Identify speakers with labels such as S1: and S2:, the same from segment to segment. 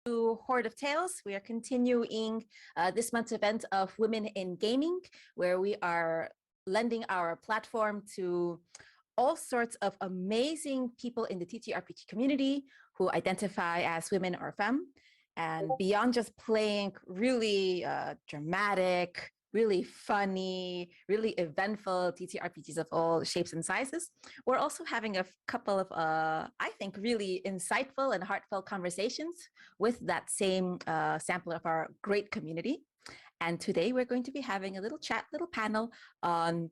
S1: To Hoard of Tales. We are continuing this month's event of Women in Gaming, where we are lending our platform to all sorts of amazing people in the TTRPG community who identify as women or femme. And beyond just playing really dramatic, really funny, really eventful TTRPGs of all shapes and sizes, we're also having a couple of, I think, really insightful and heartfelt conversations with that same sample of our great community. And today we're going to be having a little chat, little panel on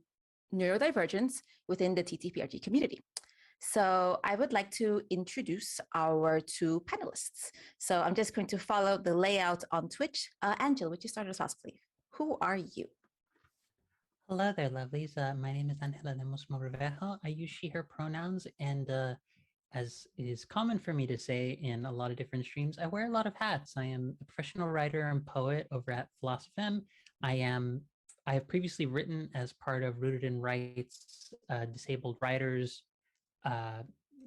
S1: neurodivergence within the TTRPG community. So I would like to introduce our two panelists. So I'm just going to follow the layout on Twitch. Angela, would you start us off, please? Who are you?
S2: Hello there, lovelies. My name is Angela Lemos Morevejo. I use she, her pronouns, and as is common for me to say in a lot of different streams, I wear a lot of hats. I am a professional writer and poet over at Philosophem. I have previously written as part of Rooted in Rights Disabled Writers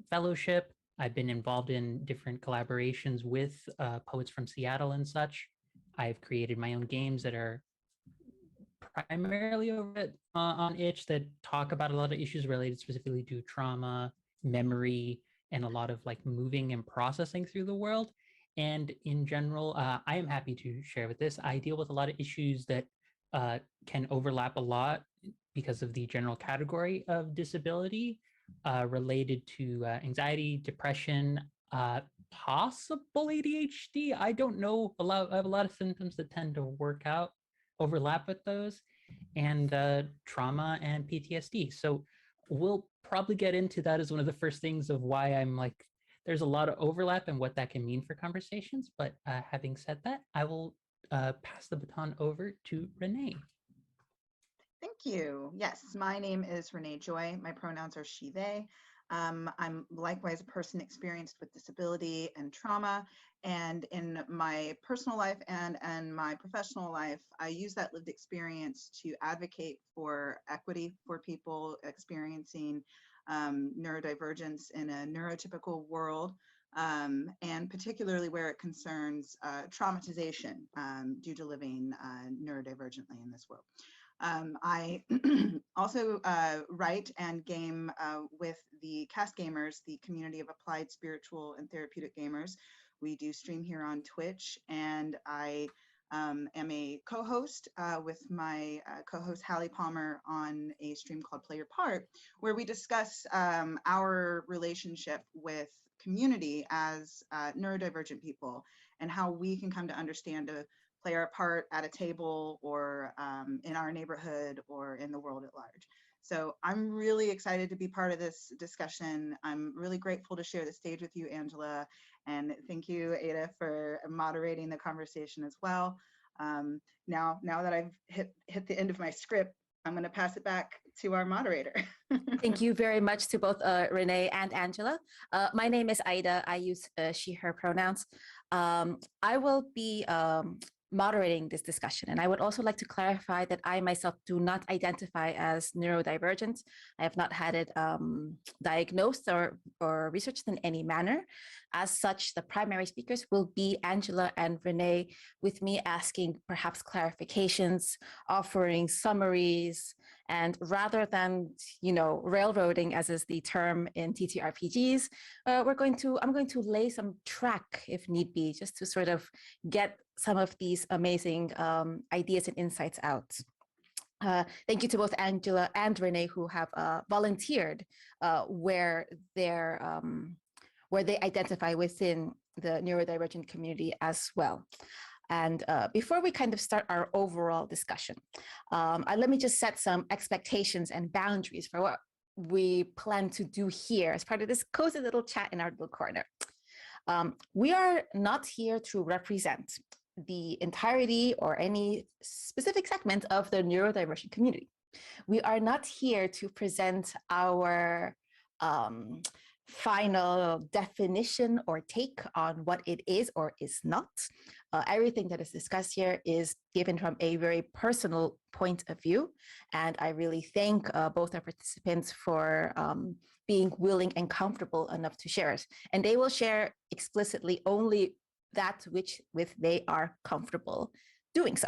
S2: Fellowship. I've been involved in different collaborations with poets from Seattle and such. I've created my own games that are primarily over on itch that talk about a lot of issues related specifically to trauma, memory, and a lot of like moving and processing through the world. And in general, I am happy to share with this. I deal with a lot of issues that can overlap a lot because of the general category of disability related to anxiety, depression, possible ADHD. I don't know. I have a lot of symptoms that tend to overlap with those, and trauma and PTSD. So we'll probably get into that as one of the first things of why I'm like, there's a lot of overlap and what that can mean for conversations. But having said that, I will pass the baton over to Renee.
S3: Thank you. Yes, my name is Renee Joy. My pronouns are she, they. I'm likewise a person experienced with disability and trauma. And in my personal life and my professional life, I use that lived experience to advocate for equity for people experiencing neurodivergence in a neurotypical world, and particularly where it concerns traumatization due to living neurodivergently in this world. I also write and game with the Cast Gamers, the community of applied spiritual and therapeutic gamers. We do stream here on Twitch, and I am a co-host with my co-host Hallie Palmer on a stream called Play Your Part, where we discuss our relationship with community as neurodivergent people and how we can come to understand to play our part at a table or in our neighborhood or in the world at large. So I'm really excited to be part of this discussion. I'm really grateful to share the stage with you, Angela, and thank you, Ada, for moderating the conversation as well. Now that I've hit the end of my script, I'm going to pass it back to our moderator.
S1: Thank you very much to both Renee and Angela. My name is Aida. I use she, her pronouns. I will be moderating this discussion. And I would also like to clarify that I myself do not identify as neurodivergent. I have not had it diagnosed or researched in any manner. As such, the primary speakers will be Angela and Renee, with me asking perhaps clarifications, offering summaries, and rather than, railroading, as is the term in TTRPGs, I'm going to lay some track if need be, just to sort of get some of these amazing ideas and insights out. Thank you to both Angela and Renee who have volunteered where they identify within the neurodivergent community as well. And before we kind of start our overall discussion, let me just set some expectations and boundaries for what we plan to do here as part of this cozy little chat in our little corner. We are not here to represent the entirety or any specific segment of the neurodivergent community. We are not here to present our final definition or take on what it is or is not. Everything that is discussed here is given from a very personal point of view. And I really thank both our participants for being willing and comfortable enough to share it. And they will share explicitly only that which with they are comfortable doing so.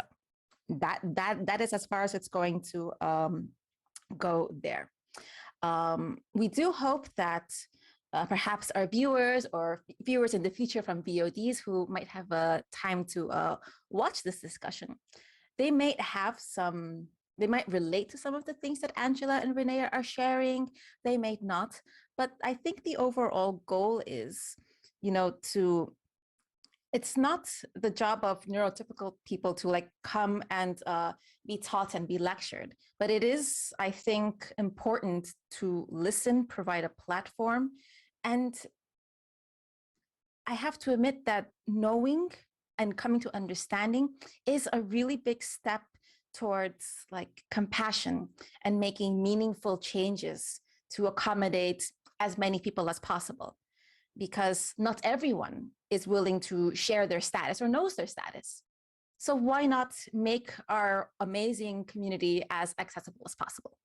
S1: That is as far as it's going to go there. We do hope that perhaps our viewers or viewers in the future from VODs who might have time to watch this discussion, they might relate to some of the things that Angela and Renee are sharing. They may not, but I think the overall goal is, it's not the job of neurotypical people to like come and be taught and be lectured, but it is, I think, important to listen, provide a platform. And I have to admit that knowing and coming to understanding is a really big step towards like compassion and making meaningful changes to accommodate as many people as possible, because not everyone is willing to share their status or knows their status. So why not make our amazing community as accessible as possible?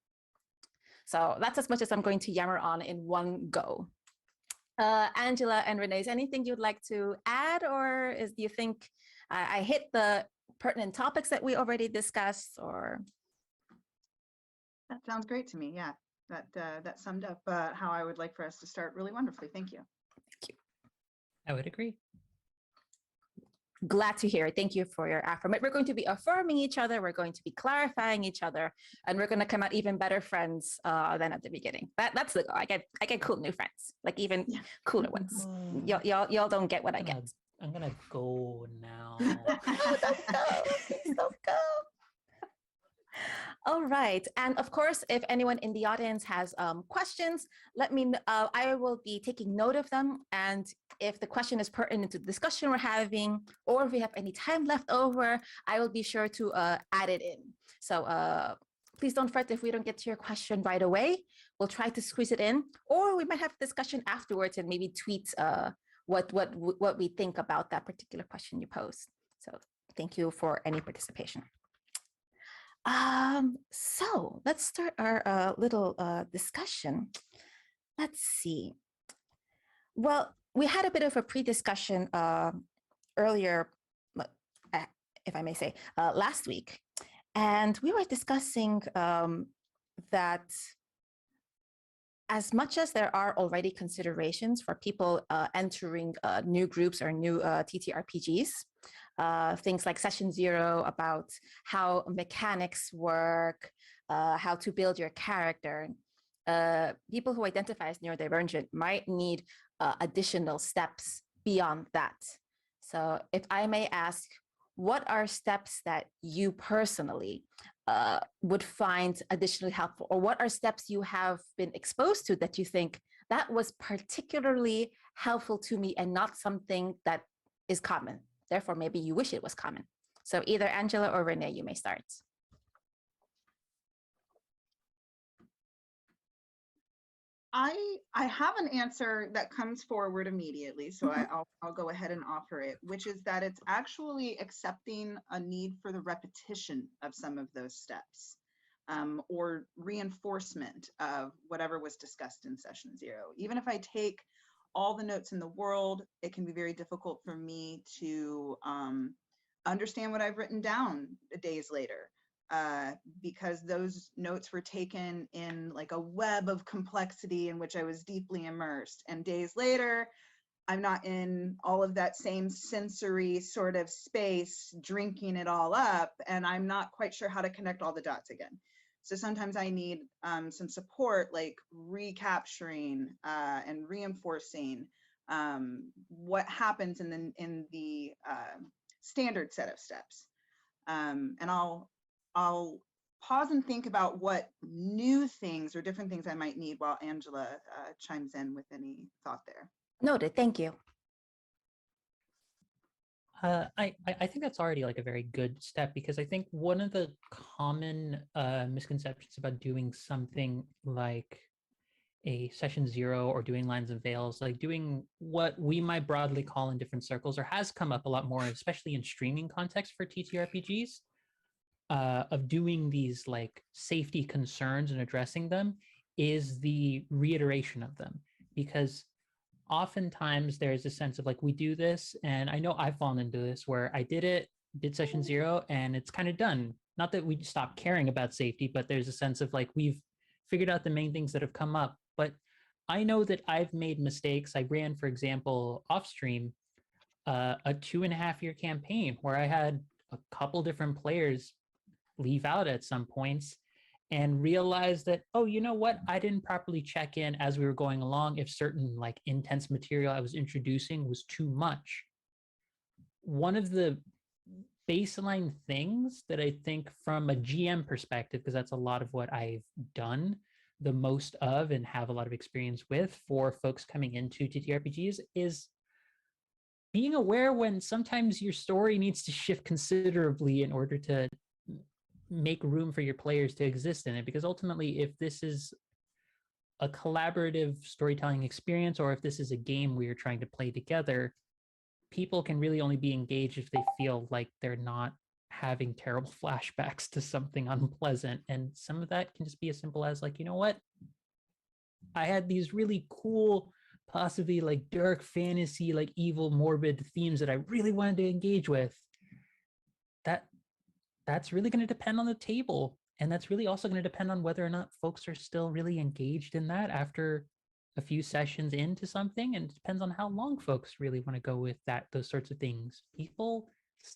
S1: So that's as much as I'm going to yammer on in one go. Angela and Renee, is anything you'd like to add, or do you think I hit the pertinent topics that we already discussed? Or
S3: that sounds great to me. Yeah, that summed up how I would like for us to start really wonderfully. Thank you.
S1: Thank you.
S2: I would agree.
S1: Glad to hear it. Thank you for your affirmation. We're going to be affirming each other. We're going to be clarifying each other, and we're going to come out even better friends than at the beginning. That's the goal. I get cool new friends, like even cooler ones. Y'all don't get what I get.
S2: I'm gonna go now.
S1: Oh, don't go. Please don't go. All right. And of course, if anyone in the audience has questions, let me know. I will be taking note of them. And if the question is pertinent to the discussion we're having, or if we have any time left over, I will be sure to add it in. So please don't fret if we don't get to your question right away. We'll try to squeeze it in, or we might have a discussion afterwards and maybe tweet what we think about that particular question you posed. So thank you for any participation. So let's start our little discussion. Let's see. Well, we had a bit of a pre-discussion earlier, if I may say, last week. And we were discussing that as much as there are already considerations for people entering new groups or new TTRPGs, things like session 0 about how mechanics work, how to build your character, people who identify as neurodivergent might need additional steps beyond that. So if I may ask, what are steps that you personally would find additionally helpful, or what are steps you have been exposed to that you think that was particularly helpful to me and not something that is common? Therefore, maybe you wish it was common. So either Angela or Renee, you may start.
S3: I have an answer that comes forward immediately, so I'll go ahead and offer it, which is that it's actually accepting a need for the repetition of some of those steps, or reinforcement of whatever was discussed in session 0. Even if I take all the notes in the world, it can be very difficult for me to understand what I've written down days later. Because those notes were taken in like a web of complexity in which I was deeply immersed. And days later, I'm not in all of that same sensory sort of space, drinking it all up, and I'm not quite sure how to connect all the dots again. So sometimes I need some support, like recapturing and reinforcing what happens in the standard set of steps. And I'll pause and think about what new things or different things I might need while Angela chimes in with any thought there.
S1: Noted, thank you.
S2: I think that's already like a very good step, because I think one of the common misconceptions about doing something like a session 0 or doing lines and veils, like doing what we might broadly call in different circles, or has come up a lot more, especially in streaming context for TTRPGs, of doing these like safety concerns and addressing them, is the reiteration of them. Because oftentimes there's a sense of like, we do this, and I know I've fallen into this where I did session 0 and it's kind of done. Not that we stop caring about safety, but there's a sense of like, we've figured out the main things that have come up. But I know that I've made mistakes. I ran, for example, off stream, a 2.5-year campaign where I had a couple different players leave out at some points, and realized that, oh, you know what? I didn't properly check in as we were going along if certain like intense material I was introducing was too much. One of the baseline things that I think from a GM perspective, because that's a lot of what I've done the most of and have a lot of experience with for folks coming into TTRPGs, is being aware when sometimes your story needs to shift considerably in order to make room for your players to exist in it. Because ultimately, if this is a collaborative storytelling experience, or if this is a game we are trying to play together, people can really only be engaged if they feel like they're not having terrible flashbacks to something unpleasant. And some of that can just be as simple as like, you know what? I had these really cool, possibly like dark fantasy, like evil, morbid themes that I really wanted to engage with. That's really going to depend on the table. And that's really also going to depend on whether or not folks are still really engaged in that after a few sessions into something. And it depends on how long folks really want to go with those sorts of things. People's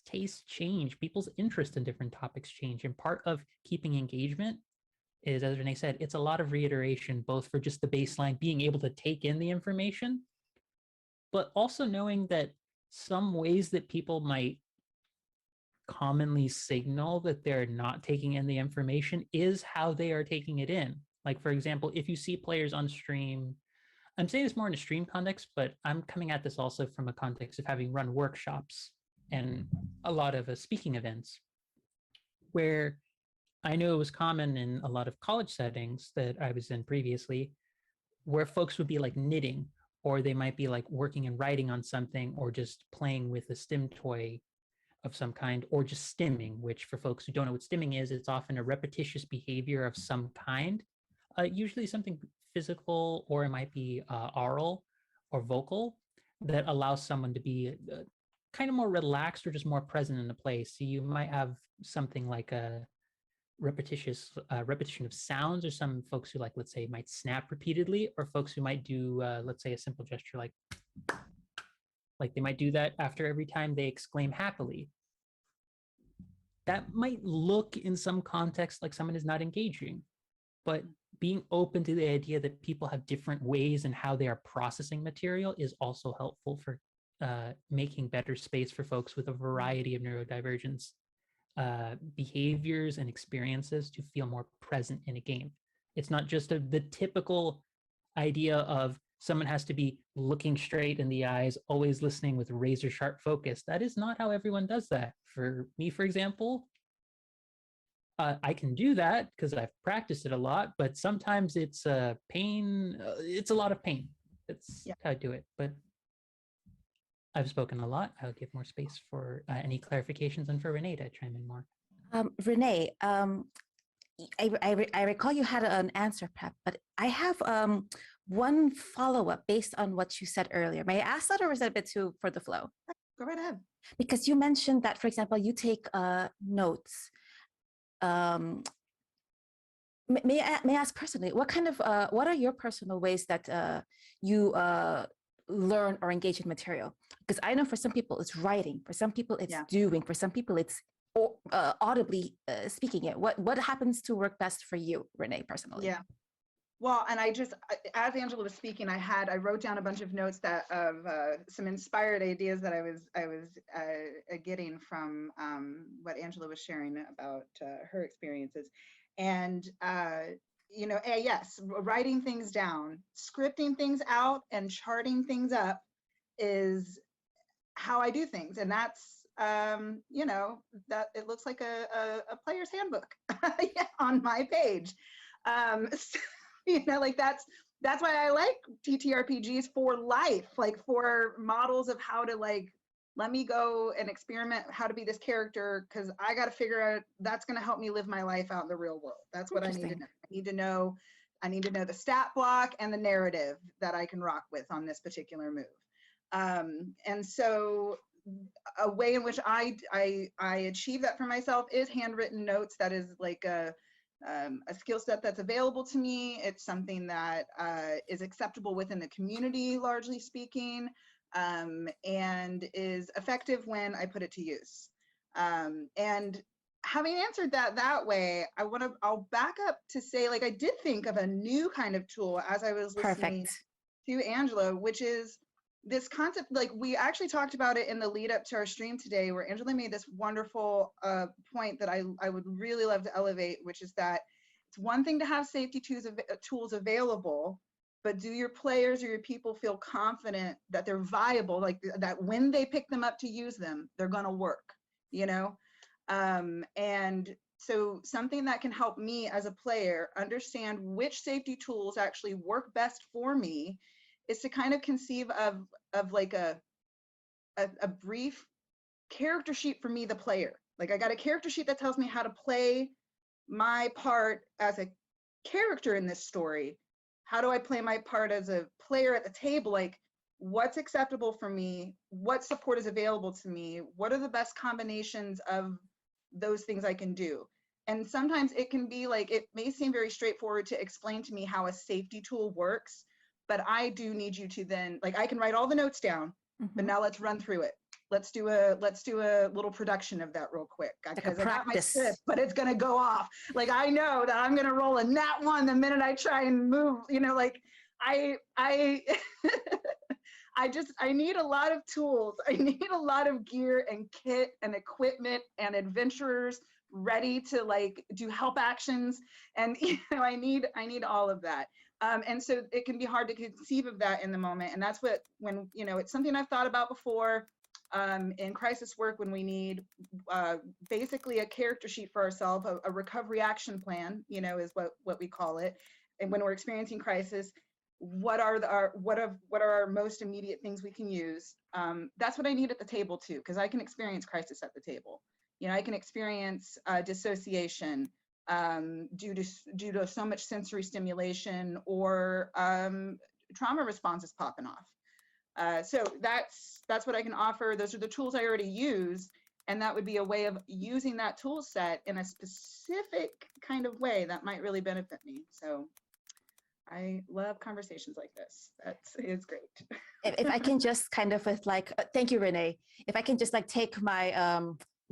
S2: tastes change, people's interest in different topics change. And part of keeping engagement is, as Renee said, it's a lot of reiteration, both for just the baseline, being able to take in the information, but also knowing that some ways that people might commonly signal that they're not taking in the information is how they are taking it in. Like, for example, if you see players on stream, I'm saying this more in a stream context, but I'm coming at this also from a context of having run workshops and a lot of speaking events, where I know it was common in a lot of college settings that I was in previously, where folks would be like knitting, or they might be like working and writing on something, or just playing with a stim toy of some kind, or just stimming, which for folks who don't know what stimming is, it's often a repetitious behavior of some kind, usually something physical, or it might be oral or vocal, that allows someone to be kind of more relaxed or just more present in the play. So you might have something like a repetition of sounds, or some folks who, like, let's say, might snap repeatedly, or folks who might do, let's say, a simple gesture like they might do that after every time they exclaim happily. That might look in some context like someone is not engaging, but being open to the idea that people have different ways and how they are processing material is also helpful for making better space for folks with a variety of neurodivergence behaviors and experiences to feel more present in a game. It's not just the typical idea of someone has to be looking straight in the eyes, always listening with razor sharp focus. That is not how everyone does that. For me, for example, I can do that because I've practiced it a lot, but sometimes it's pain. It's a lot of pain. That's how I do it. But I've spoken a lot. I'll give more space for any clarifications and for Renee to chime in more.
S1: Renee, I recall you had an answer prep, but I have one follow-up based on what you said earlier. May I ask that, or is that a bit too for the flow?
S3: Go right ahead.
S1: Because you mentioned that, for example, you take notes. May I ask personally, what are your personal ways that you learn or engage in material? Because I know for some people it's writing, for some people it's doing, for some people it's audibly speaking it. What happens to work best for you, Renee, personally?
S3: Yeah. Well, and I just, as Angela was speaking, I wrote down a bunch of notes of some inspired ideas that I was getting from what Angela was sharing about her experiences. And, you know, yes, writing things down, scripting things out, and charting things up is how I do things. And that's, you know, that it looks like a player's handbook on my page. So, you know, like that's why I like TTRPGs for life, like for models of how to, like, let me go and experiment how to be this character, because I got to figure out that's going to help me live my life out in the real world. That's what I need to know. I need to know I need to know the stat block and the narrative that I can rock with on this particular move. And so a way in which I achieve that for myself is handwritten notes. That is like a skill set that's available to me. It's something that is acceptable within the community, largely speaking, and is effective when I put it to use. And having answered that way, I'll back up to say, like, I did think of a new kind of tool as I was listening to Angela, which is this concept. Like, we actually talked about it in the lead up to our stream today, where Angela made this wonderful point that I would really love to elevate, which is that it's one thing to have safety tools available, but do your players or your people feel confident that they're viable, like that when they pick them up to use them, they're going to work, you know? And so something that can help me as a player understand which safety tools actually work best for me is to kind of conceive of like a brief character sheet for me, the player. Like, I got a character sheet that tells me how to play my part as a character in this story. How do I play my part as a player at the table? Like, what's acceptable for me? What support is available to me? What are the best combinations of those things I can do? And sometimes it can be like, it may seem very straightforward to explain to me how a safety tool works, but I do need you to then, like, I can write all the notes down, but now let's run through it. Let's do a little production of that real quick, because I got my script, but it's gonna go off. Like, I know that I'm gonna roll a nat 1 the minute I try and move, you know, like I I need a lot of tools. I need a lot of gear and kit and equipment and adventurers ready to like do help actions. And, you know, I need all of that. And so it can be hard to conceive of that in the moment. And that's when, you know, it's something I've thought about before in crisis work, when we need basically a character sheet for ourselves, a recovery action plan, you know, is what we call it. And when we're experiencing crisis, what are our most immediate things we can use? That's what I need at the table too, because I can experience crisis at the table. You know, I can experience dissociation due to so much sensory stimulation or trauma responses popping off. So that's what I can offer. Those are the tools I already use, and that would be a way of using that tool set in a specific kind of way that might really benefit me. So I love conversations like this. It's great.
S1: If I can just kind of with like, thank you, Renee. If I can just like take my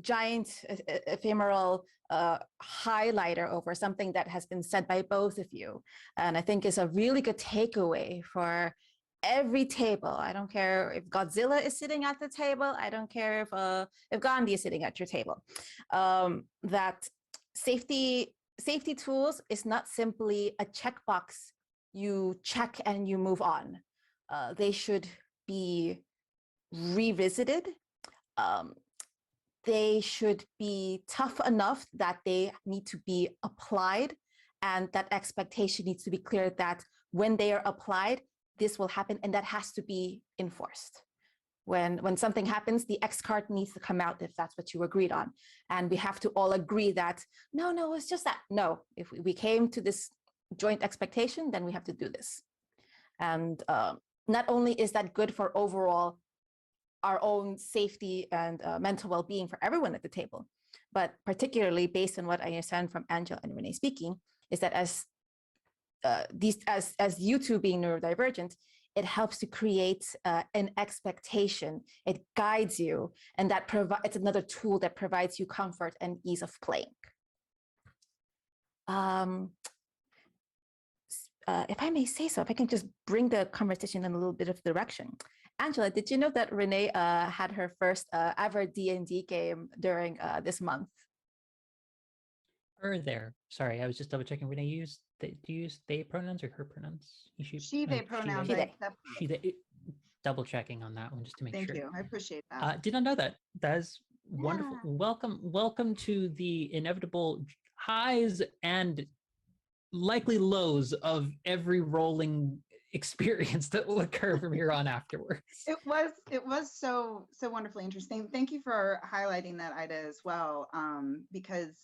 S1: giant ephemeral highlighter over something that has been said by both of you, and I think is a really good takeaway for every table. I don't care if Godzilla is sitting at the table. I don't care if Gandhi is sitting at your table. That safety tools is not simply a checkbox you check and you move on. They should be revisited. They should be tough enough that they need to be applied, and that expectation needs to be clear that when they are applied, this will happen, and that has to be enforced. When something happens, the X card needs to come out if that's what you agreed on. And we have to all agree that, no, it's just that. No, if we came to this joint expectation, then we have to do this. And not only is that good for overall our own safety and mental well-being for everyone at the table, but particularly based on what I understand from Angela and Renee speaking, is that as you two being neurodivergent, it helps to create an expectation. It guides you, and that it's another tool that provides you comfort and ease of playing. If I may say so, if I can just bring the conversation in a little bit of direction. Angela, did you know that Renee had her first ever D&D game during this month?
S2: There. Sorry, I was just double checking. Renee, do you use they pronouns or her pronouns?
S3: She, they pronouns.
S2: She, they. Double checking on that one just to make sure.
S3: Thank you. I appreciate that.
S2: Did not know that. That is wonderful. Welcome to the inevitable highs and likely lows of every rolling experience that will occur from here on afterwards.
S3: It was so wonderfully interesting. Thank you for highlighting that, Ida, as well, because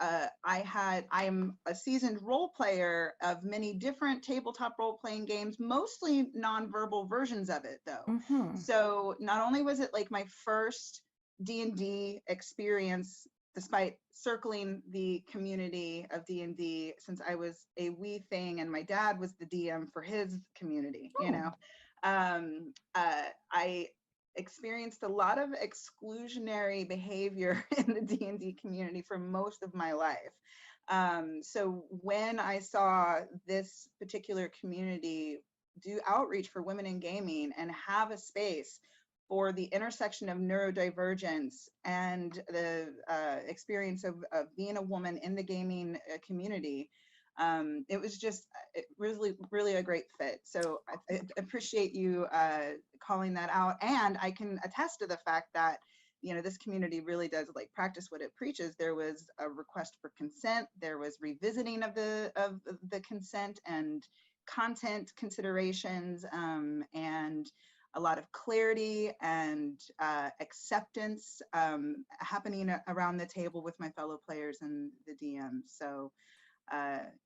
S3: I'm a seasoned role player of many different tabletop role-playing games, mostly nonverbal versions of it though.
S1: Mm-hmm.
S3: So not only was it like my first D&D experience, despite circling the community of D&D since I was a wee thing and my dad was the DM for his community, you know, I experienced a lot of exclusionary behavior in the D&D community for most of my life. So when I saw this particular community do outreach for women in gaming and have a space for the intersection of neurodivergence and the experience of being a woman in the gaming community, it was just really a great fit. So I appreciate you calling that out, and I can attest to the fact that, you know, this community really does like practice what it preaches. There was a request for consent, there was revisiting of the consent and content considerations, and a lot of clarity and acceptance happening around the table with my fellow players and the DM. So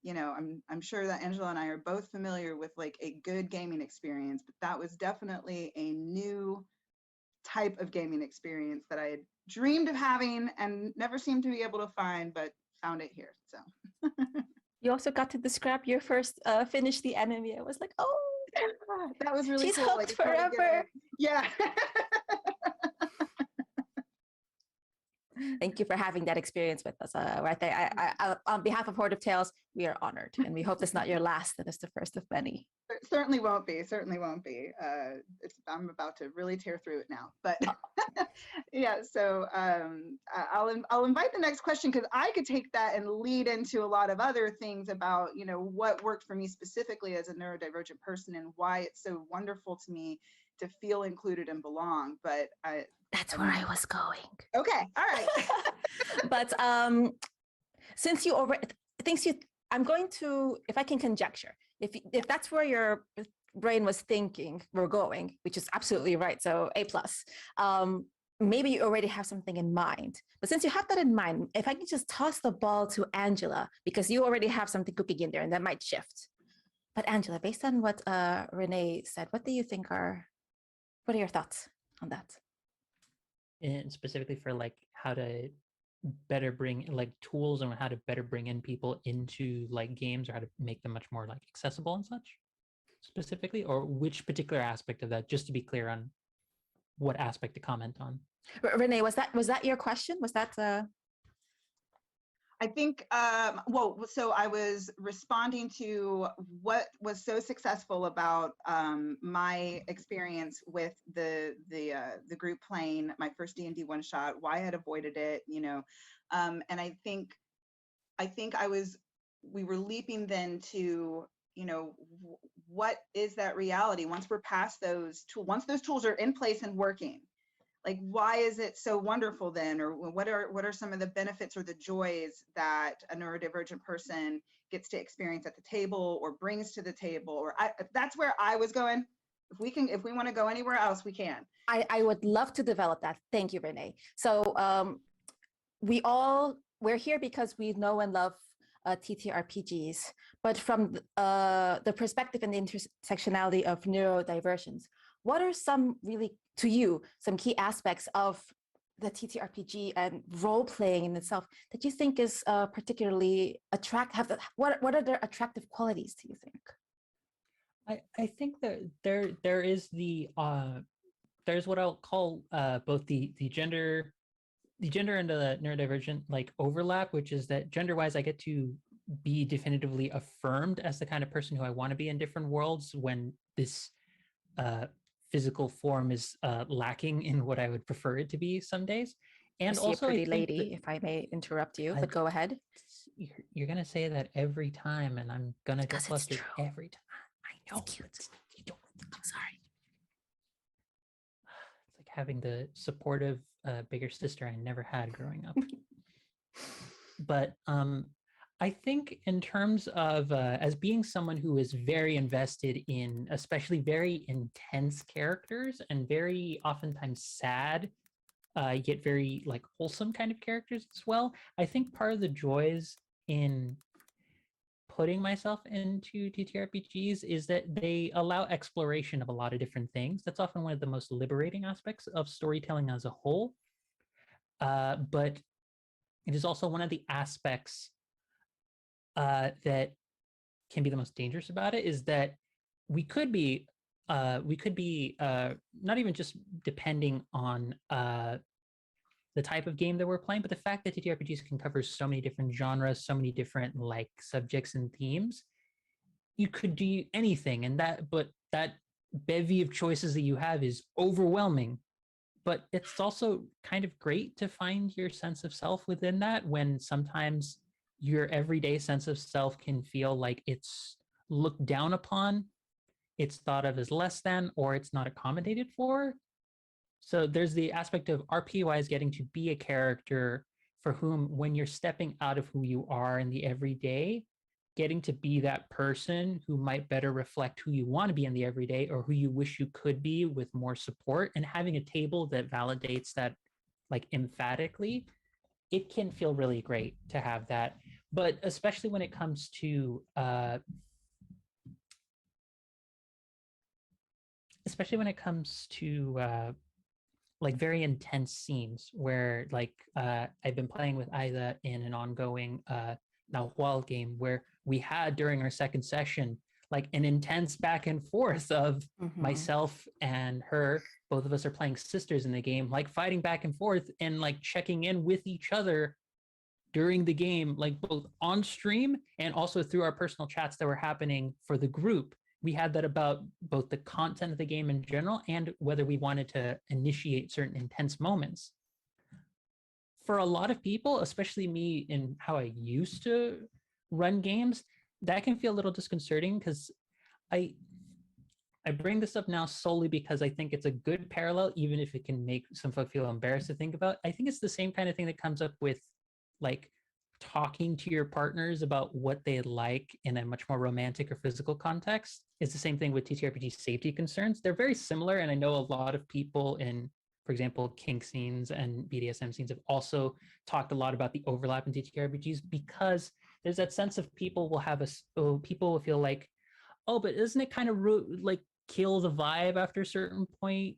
S3: you know, I'm sure that Angela and I are both familiar with like a good gaming experience, but that was definitely a new type of gaming experience that I had dreamed of having and never seemed to be able to find, but found it here. So
S1: You also got to describe your first finish the enemy. I was like, oh,
S3: that was really
S1: she's
S3: cool.
S1: hooked forever.
S3: Yeah.
S1: Thank you for having that experience with us, right there. I, on behalf of Hoard of Tales, we are honored, and we hope it's not your last, that it's the first of many.
S3: It certainly won't be. Certainly won't be. I'm about to really tear through it now. But yeah, so I'll invite the next question, because I could take that and lead into a lot of other things about, you know, what worked for me specifically as a neurodivergent person and why it's so wonderful to me to feel included and belong. But
S1: that's where I was going.
S3: Okay, all right.
S1: But since you already I'm going to, if I can conjecture, if that's where your brain was thinking we're going, which is absolutely right, so A+, maybe you already have something in mind. But since you have that in mind, if I can just toss the ball to Angela, because you already have something cooking in there and that might shift. But Angela, based on what Renee said, what do you think what are your thoughts on that?
S2: And specifically for like how to better bring like tools and how to better bring in people into like games, or how to make them much more like accessible and such specifically, or which particular aspect of that, just to be clear on what aspect to comment on.
S1: Renee, was that your question? Was that
S3: I think, well, so I was responding to what was so successful about my experience with the group playing my first D&D one shot, why I had avoided it, you know, and I think we were leaping then to, you know, what is that reality once we're past those tools, once those tools are in place and working. Like, why is it so wonderful then? Or what are some of the benefits or the joys that a neurodivergent person gets to experience at the table or brings to the table? Or that's where I was going. If we want to go anywhere else, we can.
S1: I would love to develop that. Thank you, Renee. So we're here because we know and love TTRPGs, but from the perspective and the intersectionality of neurodivergence, what are some really, to you, some key aspects of the TTRPG and role playing in itself that you think is particularly attractive? What are their attractive qualities, do you think?
S2: I think that there is there's what I'll call both the gender and the neurodivergent like overlap, which is that gender-wise I get to be definitively affirmed as the kind of person who I want to be in different worlds when this physical form is lacking in what I would prefer it to be some days. And also,
S1: a pretty lady, if I may interrupt you, but go ahead.
S2: You're gonna say that every time, and I'm gonna get flustered every time. I know.
S1: It's cute. You don't. I'm sorry.
S2: It's like having the supportive bigger sister I never had growing up. But I think in terms of as being someone who is very invested in especially very intense characters and very oftentimes sad you get very like wholesome kind of characters as well. I think part of the joys in putting myself into TTRPGs is that they allow exploration of a lot of different things. That's often one of the most liberating aspects of storytelling as a whole. But it is also one of the aspects that can be the most dangerous about it, is that we could be not even just depending on the type of game that we're playing, but the fact that TTRPGs can cover so many different genres, so many different like subjects and themes. You could do anything, and that bevy of choices that you have is overwhelming. But it's also kind of great to find your sense of self within that, when sometimes your everyday sense of self can feel like it's looked down upon, it's thought of as less than, or it's not accommodated for. So there's the aspect of RPYs getting to be a character for whom, when you're stepping out of who you are in the everyday, getting to be that person who might better reflect who you want to be in the everyday, or who you wish you could be with more support, and having a table that validates that like emphatically, it can feel really great to have that. But especially when it comes to like very intense scenes where like I've been playing with Aida in an ongoing Nahual game, where we had during our second session like an intense back and forth of myself and her. Both of us are playing sisters in the game, like fighting back and forth and like checking in with each other during the game, like both on stream and also through our personal chats that were happening for the group. We had that about both the content of the game in general and whether we wanted to initiate certain intense moments. For a lot of people, especially me in how I used to run games, that can feel a little disconcerting, because I bring this up now solely because I think it's a good parallel, even if it can make some folk feel embarrassed to think about. I think it's the same kind of thing that comes up with like talking to your partners about what they like in a much more romantic or physical context. It's the same thing with TTRPG safety concerns. They're very similar, and I know a lot of people in, for example, kink scenes and BDSM scenes have also talked a lot about the overlap in TTRPGs, because there's that sense of people will feel like, oh, but isn't it kind of like kill the vibe after a certain point?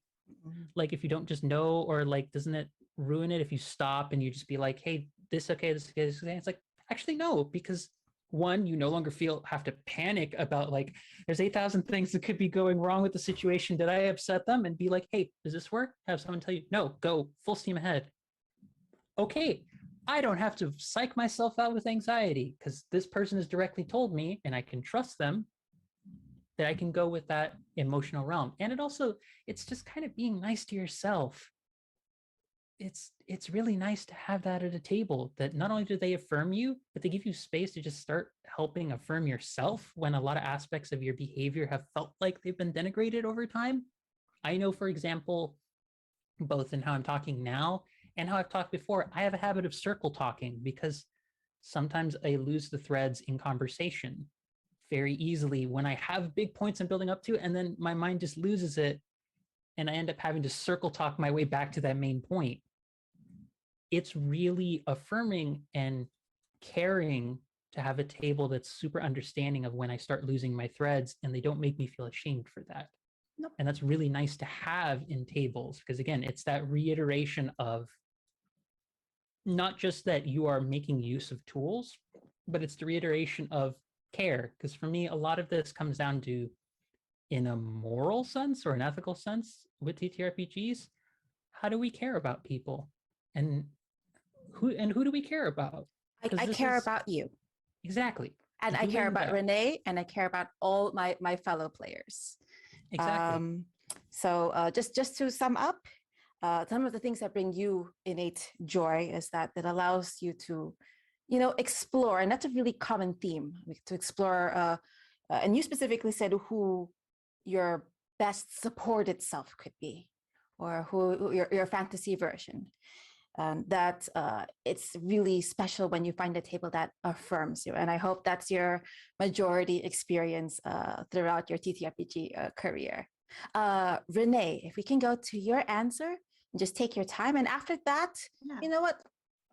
S2: Like if you don't just know, or like doesn't it ruin it if you stop and you just be like, hey, this okay, this okay, this okay? It's like, actually no, because one, you no longer have to panic about like there's 8,000 things that could be going wrong with the situation. Did I upset them? And be like, hey, does this work? Have someone tell you, no, go full steam ahead. Okay, I don't have to psych myself out with anxiety because this person has directly told me, and I can trust them, that I can go with that emotional realm. And it's just kind of being nice to yourself. It's really nice to have that at a table, that not only do they affirm you, but they give you space to just start helping affirm yourself when a lot of aspects of your behavior have felt like they've been denigrated over time. I know, for example, both in how I'm talking now and how I've talked before, I have a habit of circle talking, because sometimes I lose the threads in conversation very easily when I have big points I'm building up to, and then my mind just loses it, and I end up having to circle talk my way back to that main point. It's really affirming and caring to have a table that's super understanding of when I start losing my threads, and they don't make me feel ashamed for that.
S1: Nope.
S2: And that's really nice to have in tables, because again, it's that reiteration of not just that you are making use of tools, but it's the reiteration of care. Because for me, a lot of this comes down to, in a moral sense or an ethical sense with TTRPGs, how do we care about people? And who do we care about?
S1: I care about you.
S2: Exactly.
S1: And I care about Renee, and I care about all my fellow players.
S2: Exactly.
S1: So just to sum up, some of the things that bring you innate joy is that it allows you to, explore, and that's a really common theme, to explore, and you specifically said who your best supported self could be, or who your fantasy version. That it's really special when you find a table that affirms you. And I hope that's your majority experience throughout your TTRPG career. Renee, if we can go to your answer, and just take your time. And after that,
S3: Yeah.
S1: you know what?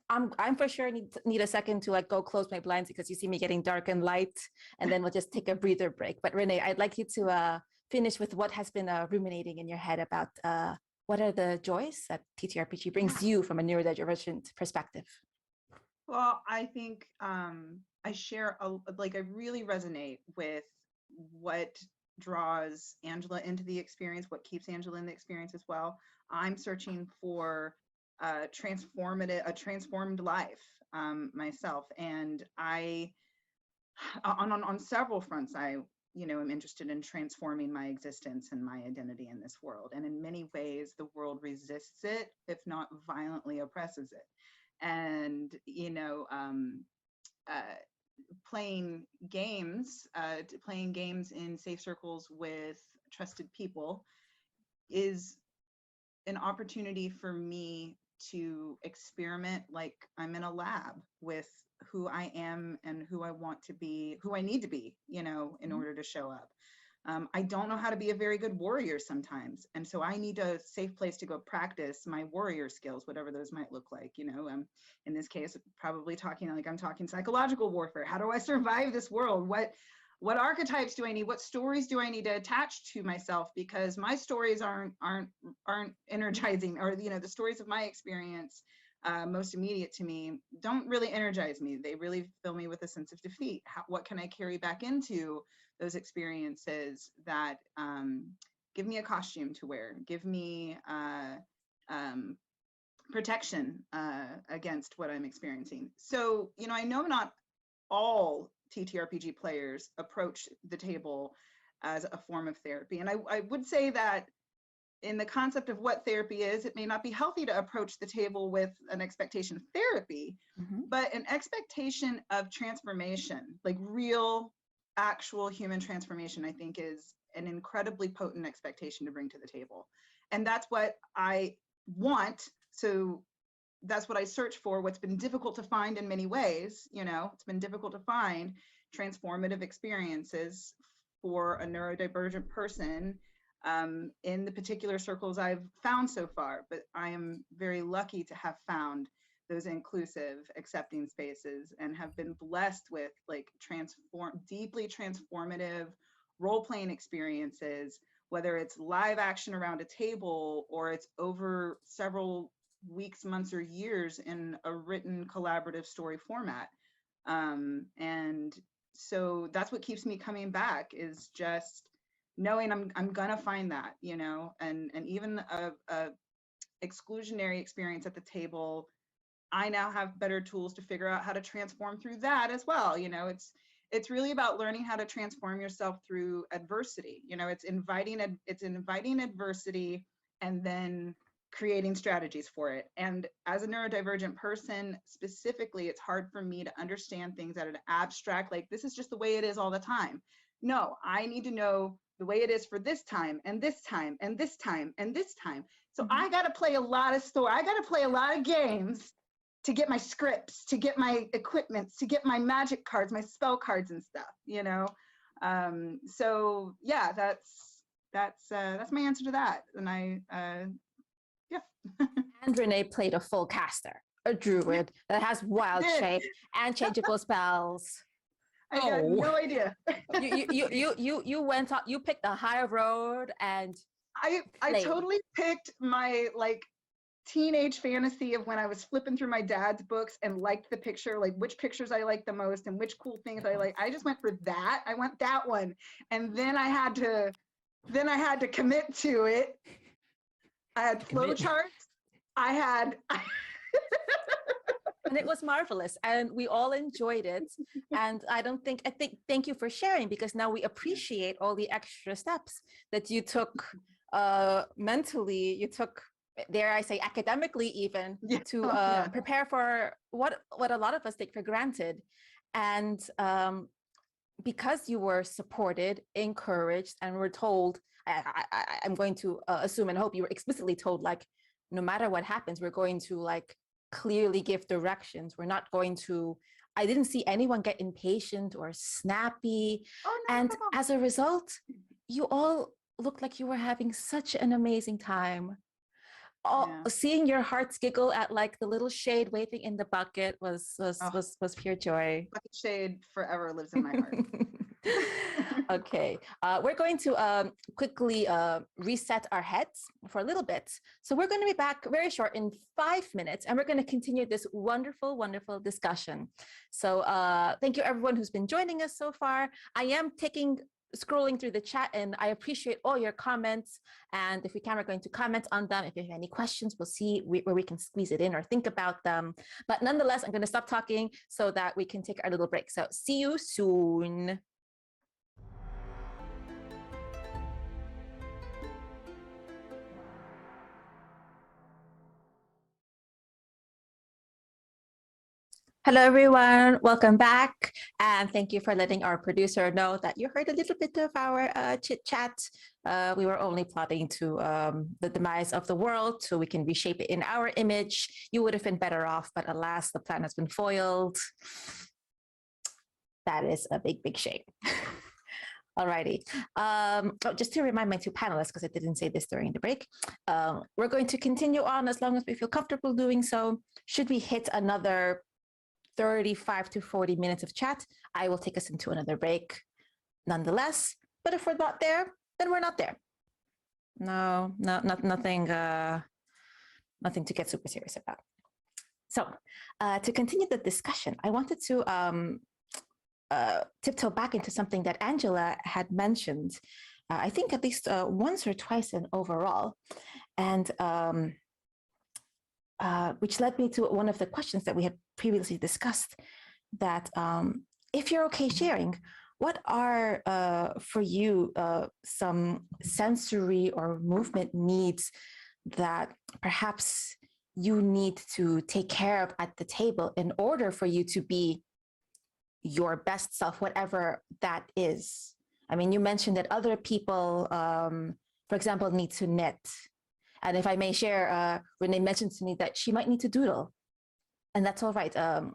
S1: I'm for sure need a second to like go close my blinds because you see me getting dark and light, and then we'll just take a breather break. But Renee, I'd like you to finish with what has been ruminating in your head about what are the joys that TTRPG brings you from a neurodivergent perspective.
S3: Well, I think I share I really resonate with what draws Angela into the experience, what keeps Angela in the experience as well. I'm searching for a transformed life myself, and I on several fronts I am interested in transforming my existence and my identity in this world, and in many ways the world resists it, if not violently oppresses it. And playing games in safe circles with trusted people is an opportunity for me to experiment like I'm in a lab with who I am and who I want to be, who I need to be, in order to show up. I don't know how to be a very good warrior sometimes. And so I need a safe place to go practice my warrior skills, whatever those might look like. In this case, probably I'm talking psychological warfare. How do I survive this world? What archetypes do I need? What stories do I need to attach to myself? Because my stories aren't energizing, or the stories of my experience, most immediate to me, don't really energize me. They really fill me with a sense of defeat. What can I carry back into those experiences that give me a costume to wear, give me protection against what I'm experiencing? So, I know not all TTRPG players approach the table as a form of therapy. And I would say that in the concept of what therapy is, it may not be healthy to approach the table with an expectation of therapy, but an expectation of transformation, like real, actual human transformation, I think is an incredibly potent expectation to bring to the table. And that's what I want. So that's what I search for. What's been difficult to find in many ways, it's been difficult to find transformative experiences for a neurodivergent person in the particular circles I've found so far. But I am very lucky to have found those inclusive, accepting spaces, and have been blessed with deeply transformative role-playing experiences, whether it's live action around a table or it's over several weeks, months, or years in a written collaborative story format. And so that's what keeps me coming back, is just knowing I'm gonna find that, and even a exclusionary experience at the table, I now have better tools to figure out how to transform through that as well. It's really about learning how to transform yourself through adversity. It's inviting adversity and then creating strategies for it. And as a neurodivergent person specifically, it's hard for me to understand things at an abstract, like this is just the way it is all the time. No, I need to know the way it is for this time and this time and this time and this time. So I got to play a lot of games to get my scripts, to get my equipment, to get my magic cards, my spell cards and stuff, So yeah, that's my answer to that. And yeah.
S1: And Renee played a full caster, a druid that has wild shape and changeable spells.
S3: I got no idea.
S1: You went on, you picked the high road, and
S3: I totally picked my teenage fantasy of when I was flipping through my dad's books and liked the picture, like which pictures I liked the most and which cool things I like. I just went for that. I went that one. And then I had to commit to it. I had flowcharts.
S1: And it was marvelous, and we all enjoyed it. And thank you for sharing, because now we appreciate all the extra steps that you took mentally, you took, dare I say, academically even, to prepare for what a lot of us take for granted. And because you were supported, encouraged, and were told, I'm going to assume and hope you were explicitly told, no matter what happens, we're going to clearly give directions. We're not going to, I didn't see anyone get impatient or snappy. And as a result, you all looked like you were having such an amazing time. seeing your hearts giggle at like the little shade waving in the bucket was pure joy.
S3: Bucket shade forever lives in my heart.
S1: Okay, we're going to quickly reset our heads for a little bit. So we're going to be back very short in 5 minutes, and we're going to continue this wonderful, wonderful discussion. So thank you everyone who's been joining us so far. I am scrolling through the chat, and I appreciate all your comments. And if we can, we're going to comment on them. If you have any questions, we'll see where we can squeeze it in or think about them. But nonetheless, I'm going to stop talking so that we can take our little break. So see you soon. Hello, everyone. Welcome back. And thank you for letting our producer know that you heard a little bit of our chit chat. We were only plotting to the demise of the world so we can reshape it in our image. You would have been better off, but alas, the plan has been foiled. That is a big, big shame. Alrighty. Just to remind my two panelists, because I didn't say this during the break, we're going to continue on as long as we feel comfortable doing so. Should we hit another 35 to 40 minutes of chat, I will take us into another break nonetheless. But if we're not there, then we're not there. Nothing to get super serious about. So to continue the discussion, I wanted to tiptoe back into something that Angela had mentioned, I think at least once or twice in overall, and which led me to one of the questions that we had previously discussed, that if you're okay sharing, what are for you some sensory or movement needs that perhaps you need to take care of at the table in order for you to be your best self, whatever that is? I mean, you mentioned that other people, for example, need to knit. And if I may share, Renee mentioned to me that she might need to doodle, and that's all right. And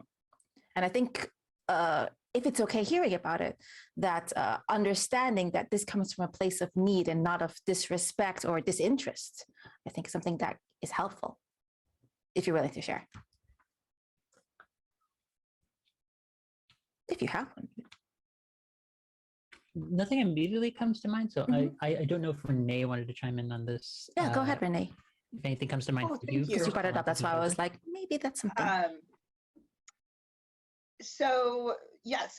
S1: I think if it's okay hearing about it, that understanding that this comes from a place of need and not of disrespect or disinterest, I think is something that is helpful, if you're willing to share. If you have one.
S2: Nothing immediately comes to mind, so I don't know if Renee wanted to chime in on this.
S1: Yeah, go ahead, Renee.
S2: If anything comes to mind for you.
S1: Because you brought it up, that's why I was like, maybe that's something.
S3: So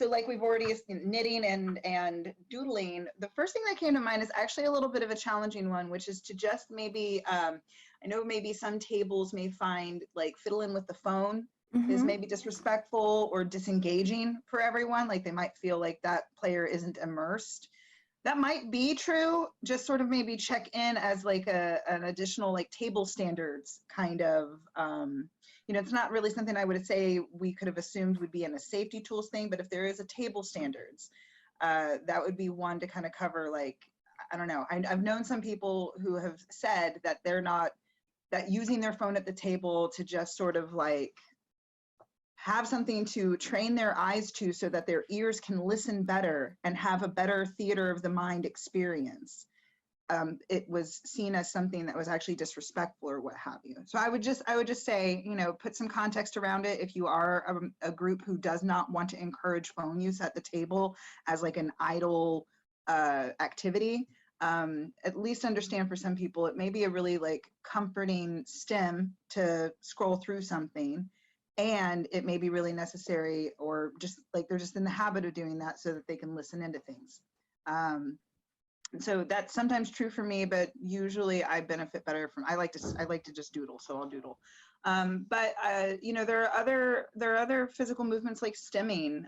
S3: like we've already knitting and doodling, the first thing that came to mind is actually a little bit of a challenging one, which is to just maybe, I know maybe some tables may find like fiddling with the phone is maybe disrespectful or disengaging for everyone. Like they might feel like that player isn't immersed. That might be true. Just sort of maybe check in as like an additional like table standards kind of, you know, it's not really something I would say we could have assumed would be in a safety tools thing, but if there is a table standards, that would be one to kind of cover, like, I don't know. I've known some people who have said that they're not, that using their phone at the table to just sort of like have something to train their eyes to so that their ears can listen better and have a better theater of the mind experience. It was seen as something that was actually disrespectful or what have you. So I would just say, you know, put some context around it. If you are a group who does not want to encourage phone use at the table as like an idle activity, at least understand for some people, it may be a really like comforting stim to scroll through something. And it may be really necessary, or just like they're just in the habit of doing that so that they can listen into things. So that's sometimes true for me, but usually I benefit better from, I like to just doodle, so I'll doodle. But you know, there are other physical movements like stimming,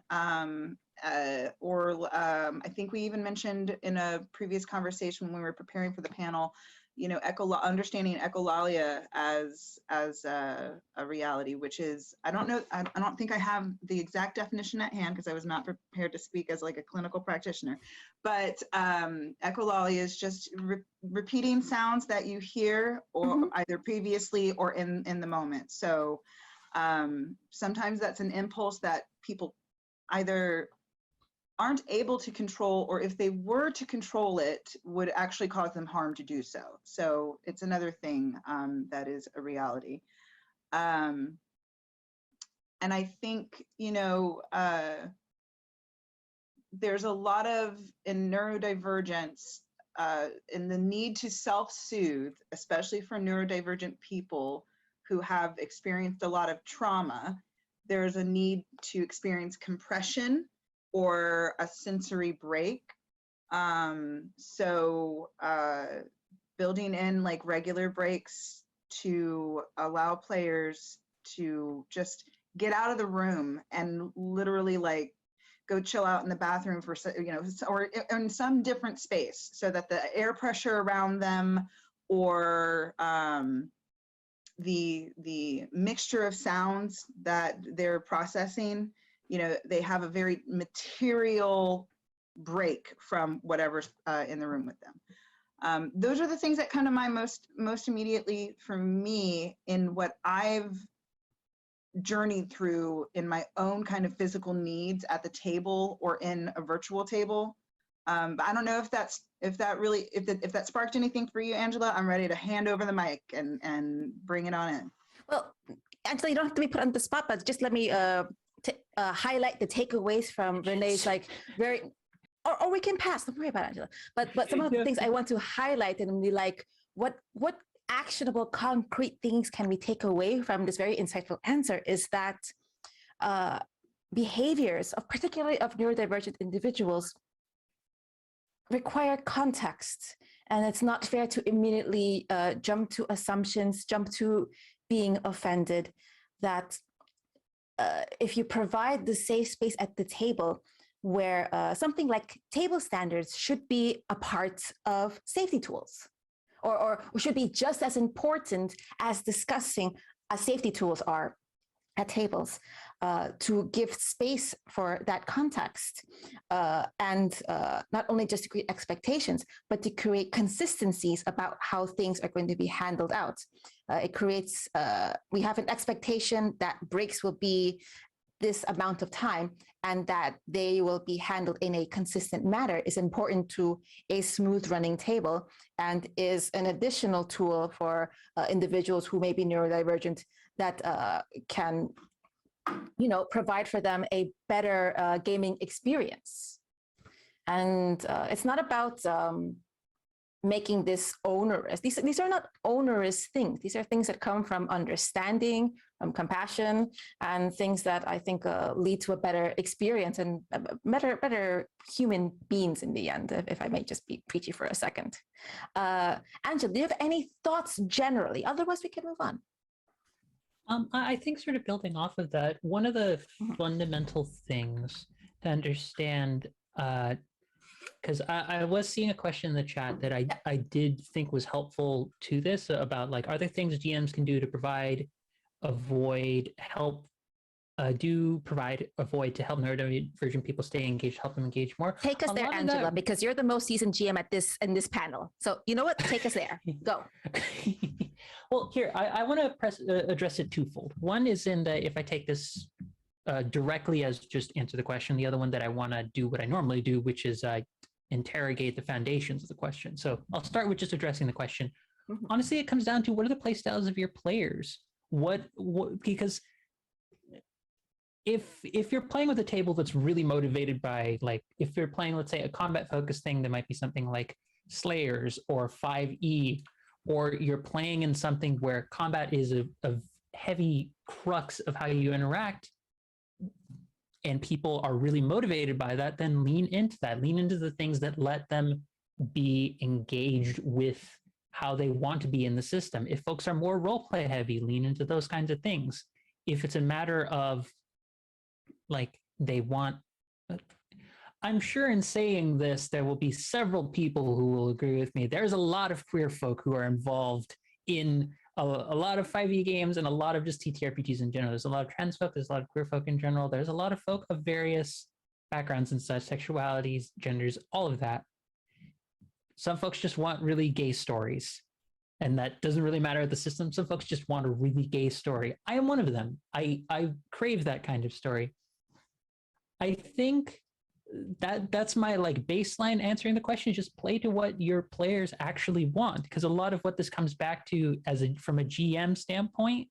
S3: or I think we even mentioned in a previous conversation when we were preparing for the panel, you know, understanding echolalia as a reality, which is, I don't think I have the exact definition at hand because I was not prepared to speak as like a clinical practitioner, but echolalia is just repeating sounds that you hear or either previously or in the moment. So sometimes that's an impulse that people either aren't able to control, or if they were to control it, would actually cause them harm to do so. So it's another thing that is a reality. And I think, you know, there's a lot of, in neurodivergence, in the need to self-soothe, especially for neurodivergent people who have experienced a lot of trauma, there's a need to experience compression or a sensory break. So building in like regular breaks to allow players to just get out of the room and literally like go chill out in the bathroom for, you know, or in some different space, so that the air pressure around them or the mixture of sounds that they're processing, you know, they have a very material break from whatever's in the room with them. Those are the things that come to mind most immediately for me in what I've journeyed through in my own kind of physical needs at the table or in a virtual table. But I don't know if that sparked anything for you, Angela. I'm ready to hand over the mic and bring it on in.
S1: Well, Angela, you don't have to be put on the spot, but just let me highlight the takeaways from Renee's like very, or we can pass. Don't worry about it, Angela. But some of the things I want to highlight and be like, what actionable, concrete things can we take away from this very insightful answer is that behaviors of particularly of neurodivergent individuals require context, and it's not fair to immediately jump to assumptions, jump to being offended. That if you provide the safe space at the table where something like table standards should be a part of safety tools, or should be just as important as discussing as safety tools are at tables, to give space for that context, and not only just to create expectations, but to create consistencies about how things are going to be handled out. It creates, we have an expectation that breaks will be this amount of time and that they will be handled in a consistent manner is important to a smooth running table, and is an additional tool for individuals who may be neurodivergent that can, you know, provide for them a better gaming experience. And it's not about making this onerous. These are not onerous things. These are things that come from understanding, from compassion, and things that I think lead to a better experience and better human beings in the end, if I may just be preachy for a second. Angela, do you have any thoughts generally? Otherwise, we can move on.
S2: I think sort of building off of that, one of the fundamental things to understand, because I was seeing a question in the chat that I did think was helpful to this about like, are there things GMs can do to provide a void, help avoid to help neurodivergent people stay engaged, help them engage more?
S1: Take us there, Angela, because you're the most seasoned GM at in this panel. So you know what? Take us there. Go.
S2: Well, here, I want to address it twofold. One is in that if I take this directly as just answer the question, the other one that I want to do what I normally do, which is interrogate the foundations of the question. So I'll start with just addressing the question. Mm-hmm. Honestly, it comes down to what are the play styles of your players? Because if you're playing with a table that's really motivated by, like, if you're playing, let's say, a combat focused thing that might be something like Slayers or 5e, or you're playing in something where combat is a heavy crux of how you interact, and people are really motivated by that, then lean into that. Lean into the things that let them be engaged with how they want to be in the system. If folks are more roleplay heavy, lean into those kinds of things. If it's a matter of, like, they want... I'm sure in saying this, there will be several people who will agree with me. There's a lot of queer folk who are involved in a lot of 5e games and a lot of just TTRPGs in general. There's a lot of trans folk, there's a lot of queer folk in general. There's a lot of folk of various backgrounds and such, sexualities, genders, all of that. Some folks just want really gay stories, and that doesn't really matter at the system. Some folks just want a really gay story. I am one of them. I crave that kind of story. I think that's my like baseline answering the question, is just play to what your players actually want. Because a lot of what this comes back to from a GM standpoint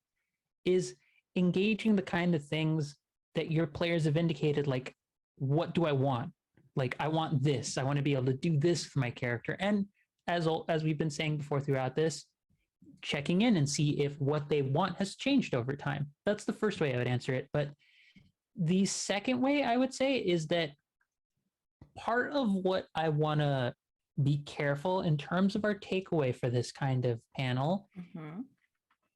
S2: is engaging the kind of things that your players have indicated, like, what do I want? Like, I want this. I want to be able to do this for my character. And as we've been saying before throughout this, checking in and see if what they want has changed over time. That's the first way I would answer it. But the second way I would say is that part of what I want to be careful in terms of our takeaway for this kind of panel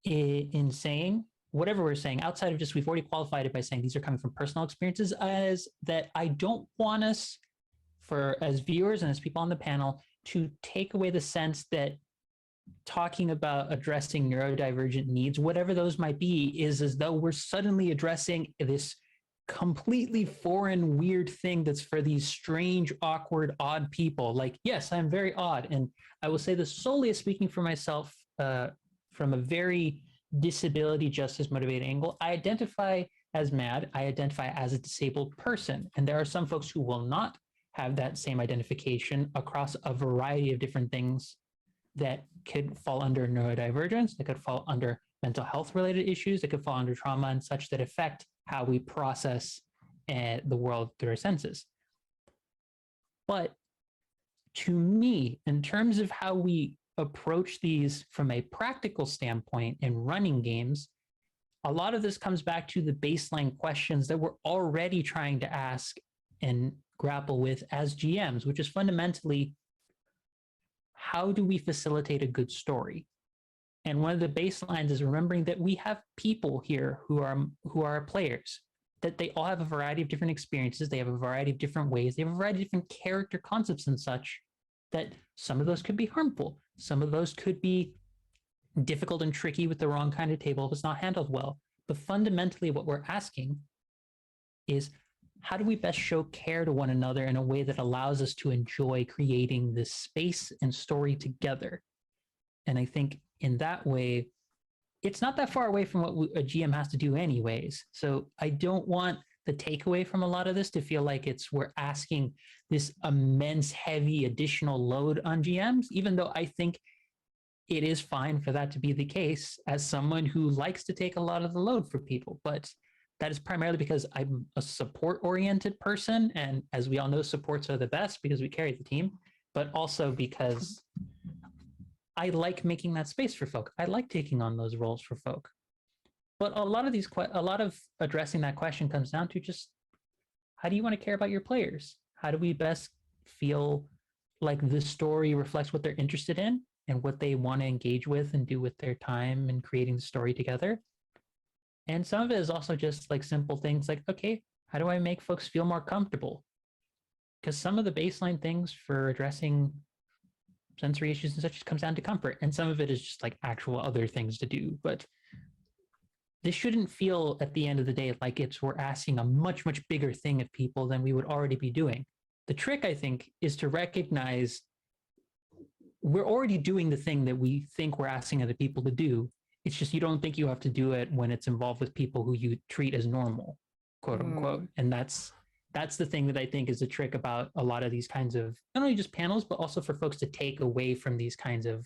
S2: in saying whatever we're saying, outside of just, we've already qualified it by saying these are coming from personal experiences, as that I don't want us, for as viewers and as people on the panel, to take away the sense that talking about addressing neurodivergent needs, whatever those might be, is as though we're suddenly addressing this completely foreign, weird thing that's for these strange, awkward, odd people. Like, yes, I'm very odd. And I will say this solely as speaking for myself, from a very disability justice motivated angle. I identify as MAD. I identify as a disabled person. And there are some folks who will not have that same identification across a variety of different things that could fall under neurodivergence, that could fall under mental health related issues, that could fall under trauma and such that affect how we process the world through our senses. But to me, in terms of how we approach these from a practical standpoint in running games, a lot of this comes back to the baseline questions that we're already trying to ask and grapple with as GMs, which is fundamentally, how do we facilitate a good story? And one of the baselines is remembering that we have people here who are players, that they all have a variety of different experiences, they have a variety of different ways, they have a variety of different character concepts and such, that some of those could be harmful, some of those could be difficult and tricky with the wrong kind of table if it's not handled well. But fundamentally, what we're asking is, how do we best show care to one another in a way that allows us to enjoy creating this space and story together? And I think in that way, it's not that far away from what a GM has to do anyways. So I don't want the takeaway from a lot of this to feel like we're asking this immense, heavy additional load on GMs, even though I think it is fine for that to be the case as someone who likes to take a lot of the load for people. But that is primarily because I'm a support-oriented person. And as we all know, supports are the best because we carry the team, but also because I like making that space for folk. I like taking on those roles for folk. But a lot of addressing that question comes down to just, how do you want to care about your players? How do we best feel like the story reflects what they're interested in and what they want to engage with and do with their time and creating the story together? And some of it is also just like simple things like, okay, how do I make folks feel more comfortable? Because some of the baseline things for addressing sensory issues and such just comes down to comfort. And some of it is just like actual other things to do. But this shouldn't feel at the end of the day like we're asking a much, much bigger thing of people than we would already be doing. The trick, I think, is to recognize we're already doing the thing that we think we're asking other people to do. It's just you don't think you have to do it when it's involved with people who you treat as normal, quote unquote. And that's the thing that I think is the trick about a lot of these kinds of, not only just panels, but also for folks to take away from these kinds of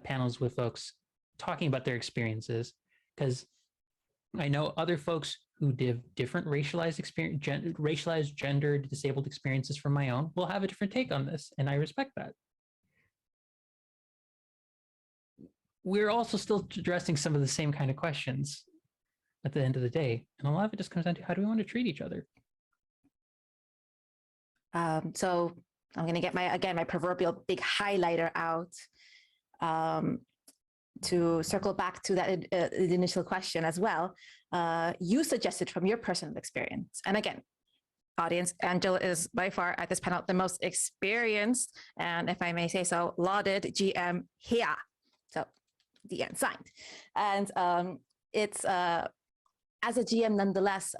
S2: panels with folks talking about their experiences. Because I know other folks who did different racialized gendered, disabled experiences from my own will have a different take on this, and I respect that. We're also still addressing some of the same kind of questions at the end of the day. And a lot of it just comes down to, how do we want to treat each other?
S1: So I'm going to get my proverbial big highlighter out to circle back to that the initial question as well. You suggested from your personal experience. And again, audience, Angela is by far at this panel the most experienced, and if I may say so, lauded GM here. So the end signed. And it's as a GM, nonetheless,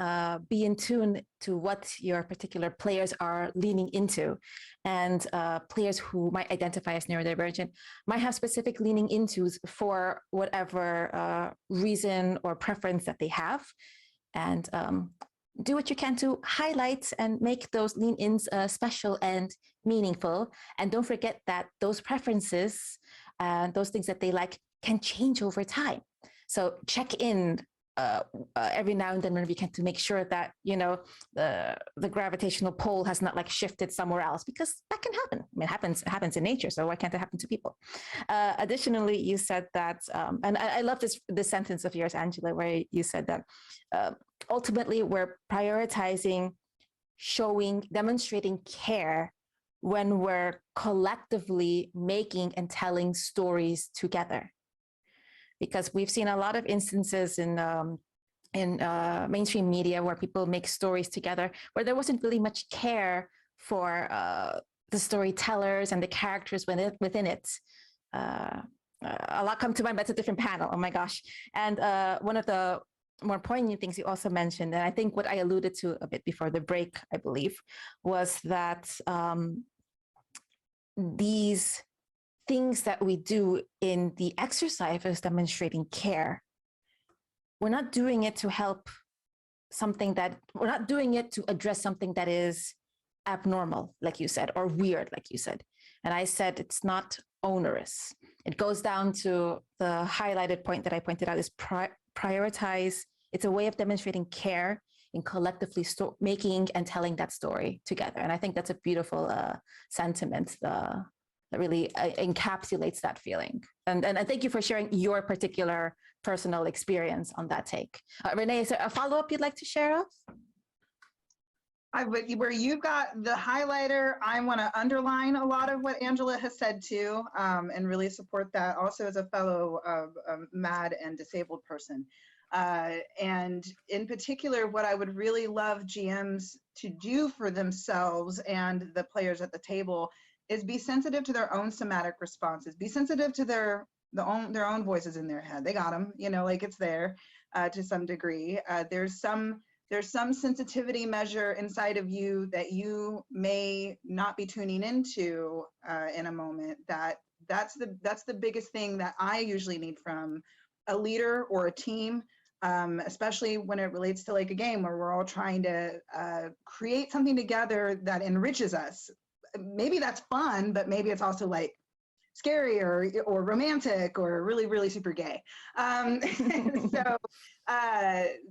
S1: be in tune to what your particular players are leaning into. And players who might identify as neurodivergent might have specific leaning intos for whatever reason or preference that they have. And do what you can to highlight and make those lean-ins special and meaningful. And don't forget that those preferences and those things that they like can change over time. So check in every now and then when we can to make sure that, you know, the gravitational pull has not like shifted somewhere else, because that can happen. I mean, it happens in nature. So why can't it happen to people? Additionally, you said that, and I love this sentence of yours, Angela, where you said that ultimately we're prioritizing demonstrating care when we're collectively making and telling stories together. Because we've seen a lot of instances in mainstream media where people make stories together, where there wasn't really much care for the storytellers and the characters within it. A lot come to mind, but it's a different panel. Oh my gosh. And one of the more poignant things you also mentioned, and I think what I alluded to a bit before the break, I believe, was that these things that we do in the exercise is demonstrating care. We're not doing it to help we're not doing it to address something that is abnormal, like you said, or weird, like you said. And I said it's not onerous. It goes down to the highlighted point that I pointed out is prioritize. It's a way of demonstrating care in collectively making and telling that story together. And I think that's a beautiful sentiment that really encapsulates that feeling. And I thank you for sharing your particular personal experience on that take. Renee, is there a follow-up you'd like to share of?
S3: Where you've got the highlighter, I want to underline a lot of what Angela has said too, and really support that also as a fellow MAD and disabled person. And in particular, what I would really love GMs to do for themselves and the players at the table is be sensitive to their own somatic responses, be sensitive to their own voices in their head. They got them, you know, like it's there to some degree. There's some sensitivity measure inside of you that you may not be tuning into in a moment. That's the biggest thing that I usually need from a leader or a team, especially when it relates to like a game where we're all trying to create something together that enriches us. Maybe that's fun, but maybe it's also like scary or romantic or really, really super gay. So,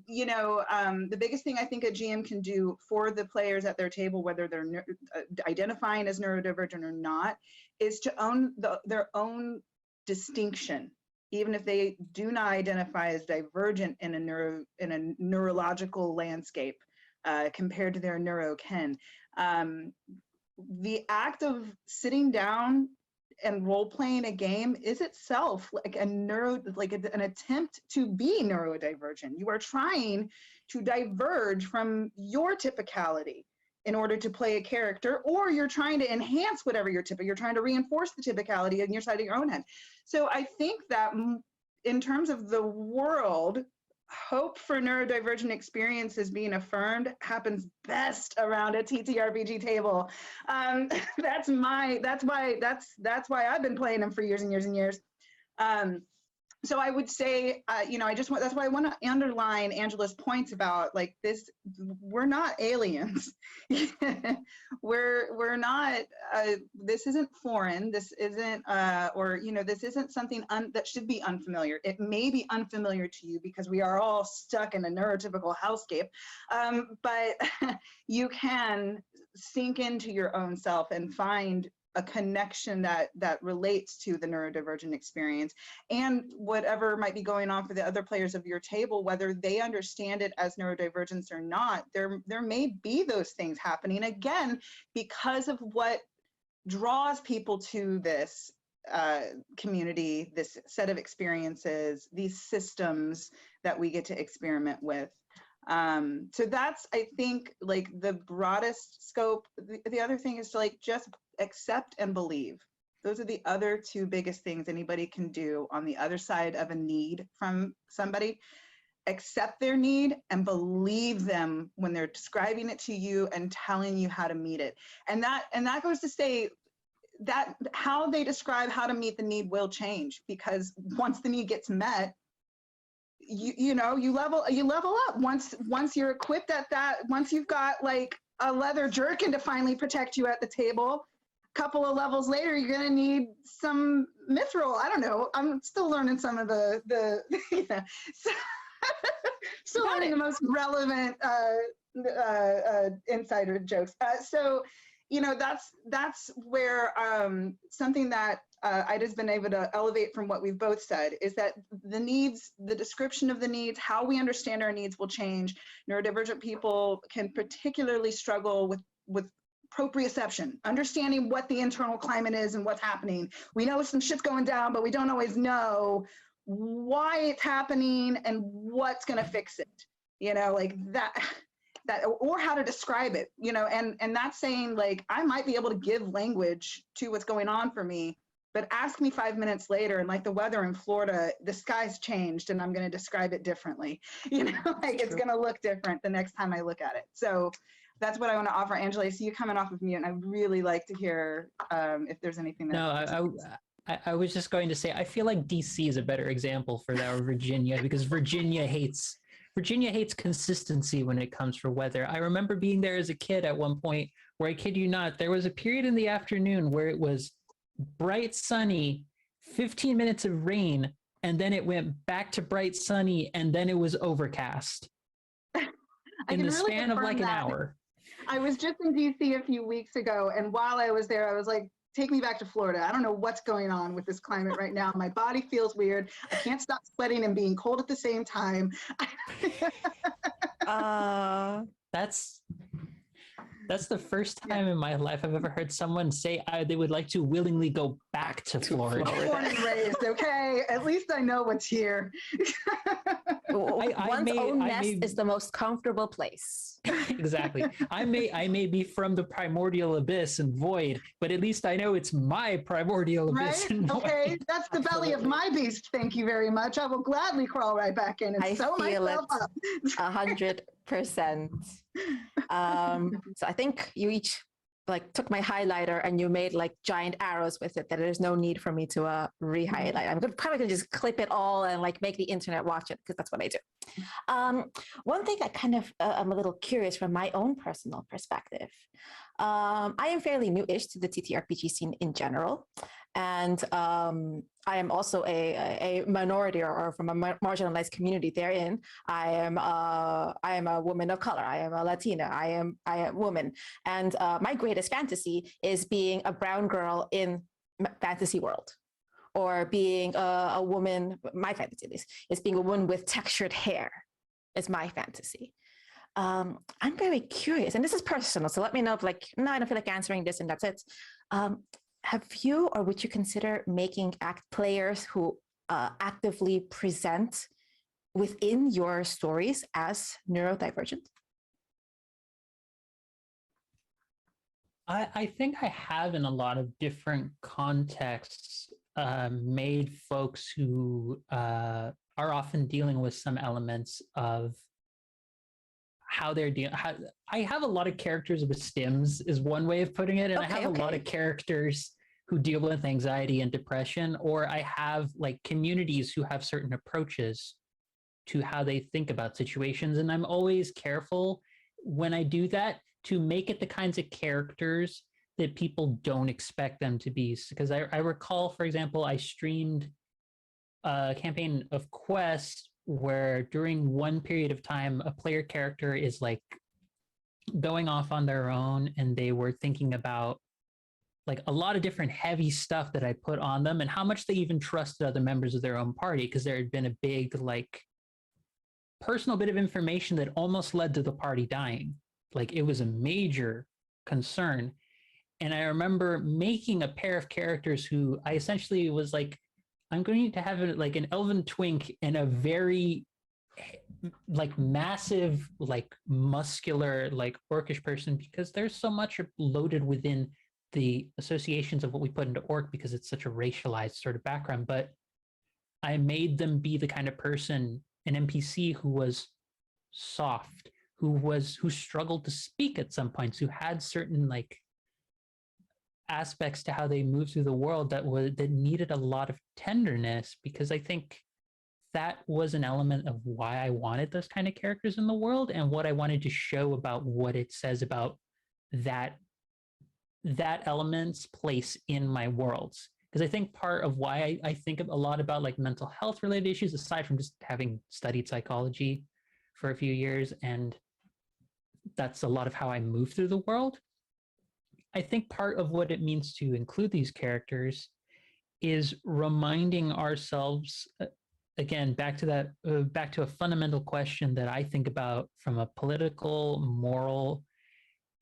S3: you know, the biggest thing I think a GM can do for the players at their table, whether they're identifying as neurodivergent or not, is to own their own distinction, even if they do not identify as divergent in a neurological landscape compared to their neurokin. The act of sitting down and role-playing a game is itself like an attempt to be neurodivergent. You are trying to diverge from your typicality in order to play a character, or you're trying to enhance whatever you're trying to reinforce the typicality on your side of your own head. So I think that in terms of the world, hope for neurodivergent experiences being affirmed happens best around a TTRPG table. That's why I've been playing them for years and years and years. So I would say, you know, that's why I want to underline Angela's points about like this. We're not aliens. we're not. This isn't foreign. This isn't, or you know, this isn't something that should be unfamiliar. It may be unfamiliar to you because we are all stuck in a neurotypical hellscape. But you can sink into your own self and find a connection that relates to the neurodivergent experience and whatever might be going on for the other players of your table, whether they understand it as neurodivergence or not. There may be those things happening, again, because of what draws people to this community, this set of experiences, these systems that we get to experiment with. So that's, I think, like the broadest scope. The other thing is to like just accept and believe. Those are the other two biggest things anybody can do on the other side of a need from somebody. Accept their need and believe them when they're describing it to you and telling you how to meet it. And that goes to say that how they describe how to meet the need will change, because once the need gets met, you know, you level up once you're equipped at that. Once you've got like a leather jerkin to finally protect you at the table, a couple of levels later, you're gonna need some mithril. I don't know. I'm still learning some of the you know, so still learning the most relevant insider jokes. So, you know, that's where something that Ida's been able to elevate from what we've both said is that the needs, the description of the needs, how we understand our needs will change. Neurodivergent people can particularly struggle with proprioception, understanding what the internal climate is and what's happening. We know some shit's going down, but we don't always know why it's happening and what's going to fix it. You know, like that, or how to describe it, you know, and that's saying like, I might be able to give language to what's going on for me, but ask me 5 minutes later and like the weather in Florida, the sky's changed and I'm going to describe it differently. You know, like it's going to look different the next time I look at it. So that's what I want to offer. Angela, I see you coming off of mute and I'd really like to hear if there's anything that—
S2: No, I was just going to say, I feel like DC is a better example for that, or Virginia, because Virginia hates consistency when it comes for weather. I remember being there as a kid at one point where, I kid you not, there was a period in the afternoon where it was bright sunny, 15 minutes of rain, and then it went back to bright sunny, and then it was overcast in the span of like an hour.
S3: I was just in DC a few weeks ago, and while I was there, I was like, take me back to Florida. I don't know what's going on with this climate right now. My body feels weird. I can't stop sweating and being cold at the same time.
S2: That's the first time in my life I've ever heard someone say they would like to willingly go back to Florida.
S3: Born and raised, okay? At least I know what's here.
S1: One's own nest is the most comfortable place.
S2: Exactly. I may be from the primordial abyss and void, but at least I know it's my primordial abyss and void.
S3: Okay, that's the belly of my beast. Thank you very much. I will gladly crawl right back in and sew myself up.
S1: 100%. So I think you each like took my highlighter and you made like giant arrows with it that there's no need for me to re-highlight. I'm probably gonna just clip it all and like make the internet watch it because that's what I do. One thing I kind of I'm a little curious from my own personal perspective. I am fairly new-ish to the TTRPG scene in general, and I am also a minority or from a marginalized community therein. I am a woman of color. I am a Latina. I am a woman, and my greatest fantasy is being a brown girl in fantasy world, or being a woman. My fantasy is being a woman with textured hair. Is my fantasy. I'm very curious, and this is personal, so let me know if like, no, I don't feel like answering this and that's it. Have you, or would you consider making players who actively present within your stories as neurodivergent?
S2: I think I have, in a lot of different contexts, made folks who are often dealing with some elements of how they're dealing. I have a lot of characters with stims is one way of putting it, and I have a lot of characters who deal with anxiety and depression, or I have like communities who have certain approaches to how they think about situations, and I'm always careful when I do that to make it the kinds of characters that people don't expect them to be. Because I recall, for example, I streamed a campaign of Quest where during one period of time, a player character is like going off on their own, and they were thinking about like a lot of different heavy stuff that I put on them and how much they even trusted other members of their own party, because there had been a big like personal bit of information that almost led to the party dying. Like it was a major concern. And I remember making a pair of characters who I essentially was like, I'm going to have like an elven twink and a very like massive, like muscular, like orcish person, because there's so much loaded within the associations of what we put into orc because it's such a racialized sort of background. But I made them be the kind of person, an NPC who was soft, who struggled to speak at some points, who had certain like aspects to how they move through the world that needed a lot of tenderness, because I think that was an element of why I wanted those kind of characters in the world and what I wanted to show about what it says about that element's place in my worlds. Because I think part of why I think a lot about like mental health related issues, aside from just having studied psychology for a few years, and that's a lot of how I move through the world. I think part of what it means to include these characters is reminding ourselves, again, back to a fundamental question that I think about from a political, moral,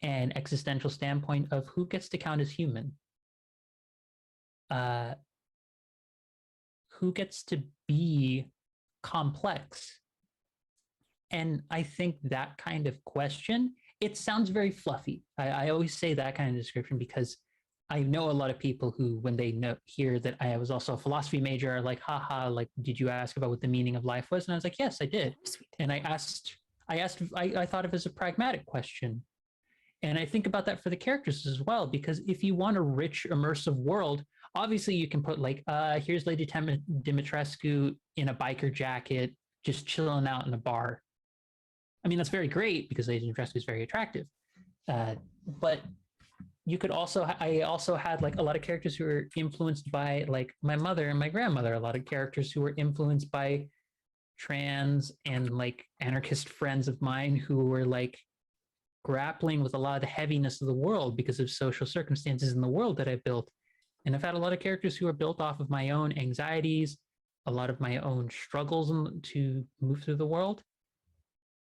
S2: and existential standpoint of who gets to count as human. Who gets to be complex? And I think that kind of question, it sounds very fluffy. I always say that kind of description because I know a lot of people who, when they hear that I was also a philosophy major, are like, haha, like, did you ask about what the meaning of life was? And I was like, yes, I did. And I thought of it as a pragmatic question. And I think about that for the characters as well, because if you want a rich, immersive world, obviously you can put like, here's Lady Dimitrescu in a biker jacket, just chilling out in a bar. I mean, that's very great because Lady Dimitrescu is very attractive. But you could also, I also had like a lot of characters who were influenced by like my mother and my grandmother, a lot of characters who were influenced by trans and like anarchist friends of mine who were like grappling with a lot of the heaviness of the world because of social circumstances in the world that I built. And I've had a lot of characters who are built off of my own anxieties, a lot of my own struggles to move through the world.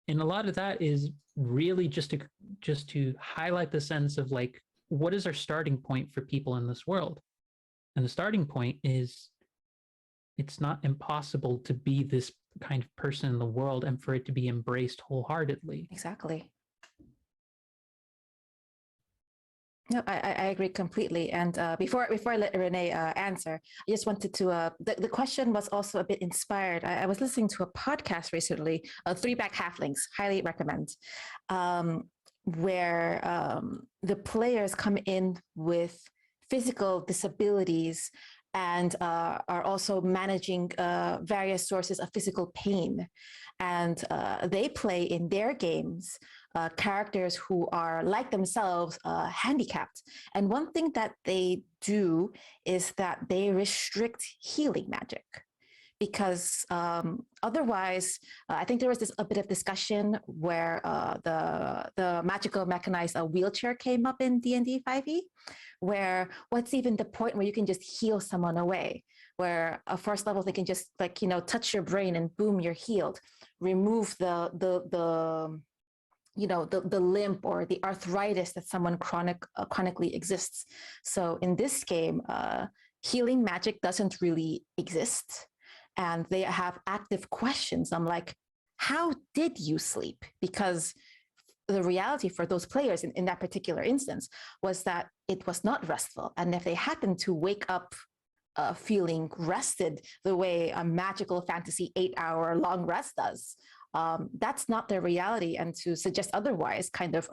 S2: And a lot of that is really just to highlight the sense of like, what is our starting point for people in this world? And the starting point is it's not impossible to be this kind of person in the world and for it to be embraced wholeheartedly.
S1: Exactly. No, I agree completely. And before I let Renee answer, I just wanted to, the question was also a bit inspired. I was listening to a podcast recently, Three Back Halflings, highly recommend, where the players come in with physical disabilities and are also managing various sources of physical pain. And they play in their games characters who are like themselves handicapped. And one thing that they do is that they restrict healing magic. Because otherwise, I think there was a bit of discussion where the magical mechanized wheelchair came up in D&D 5e, where what's even the point where you can just heal someone away, where a first level they can just like, you know, touch your brain and boom, you're healed. Remove the limp or the arthritis that someone chronically exists. So in this game, healing magic doesn't really exist. And they have active questions. I'm like, how did you sleep? Because the reality for those players in that particular instance was that it was not restful. And if they happened to wake up feeling rested the way a magical fantasy 8-hour long rest does, that's not their reality. And to suggest otherwise kind of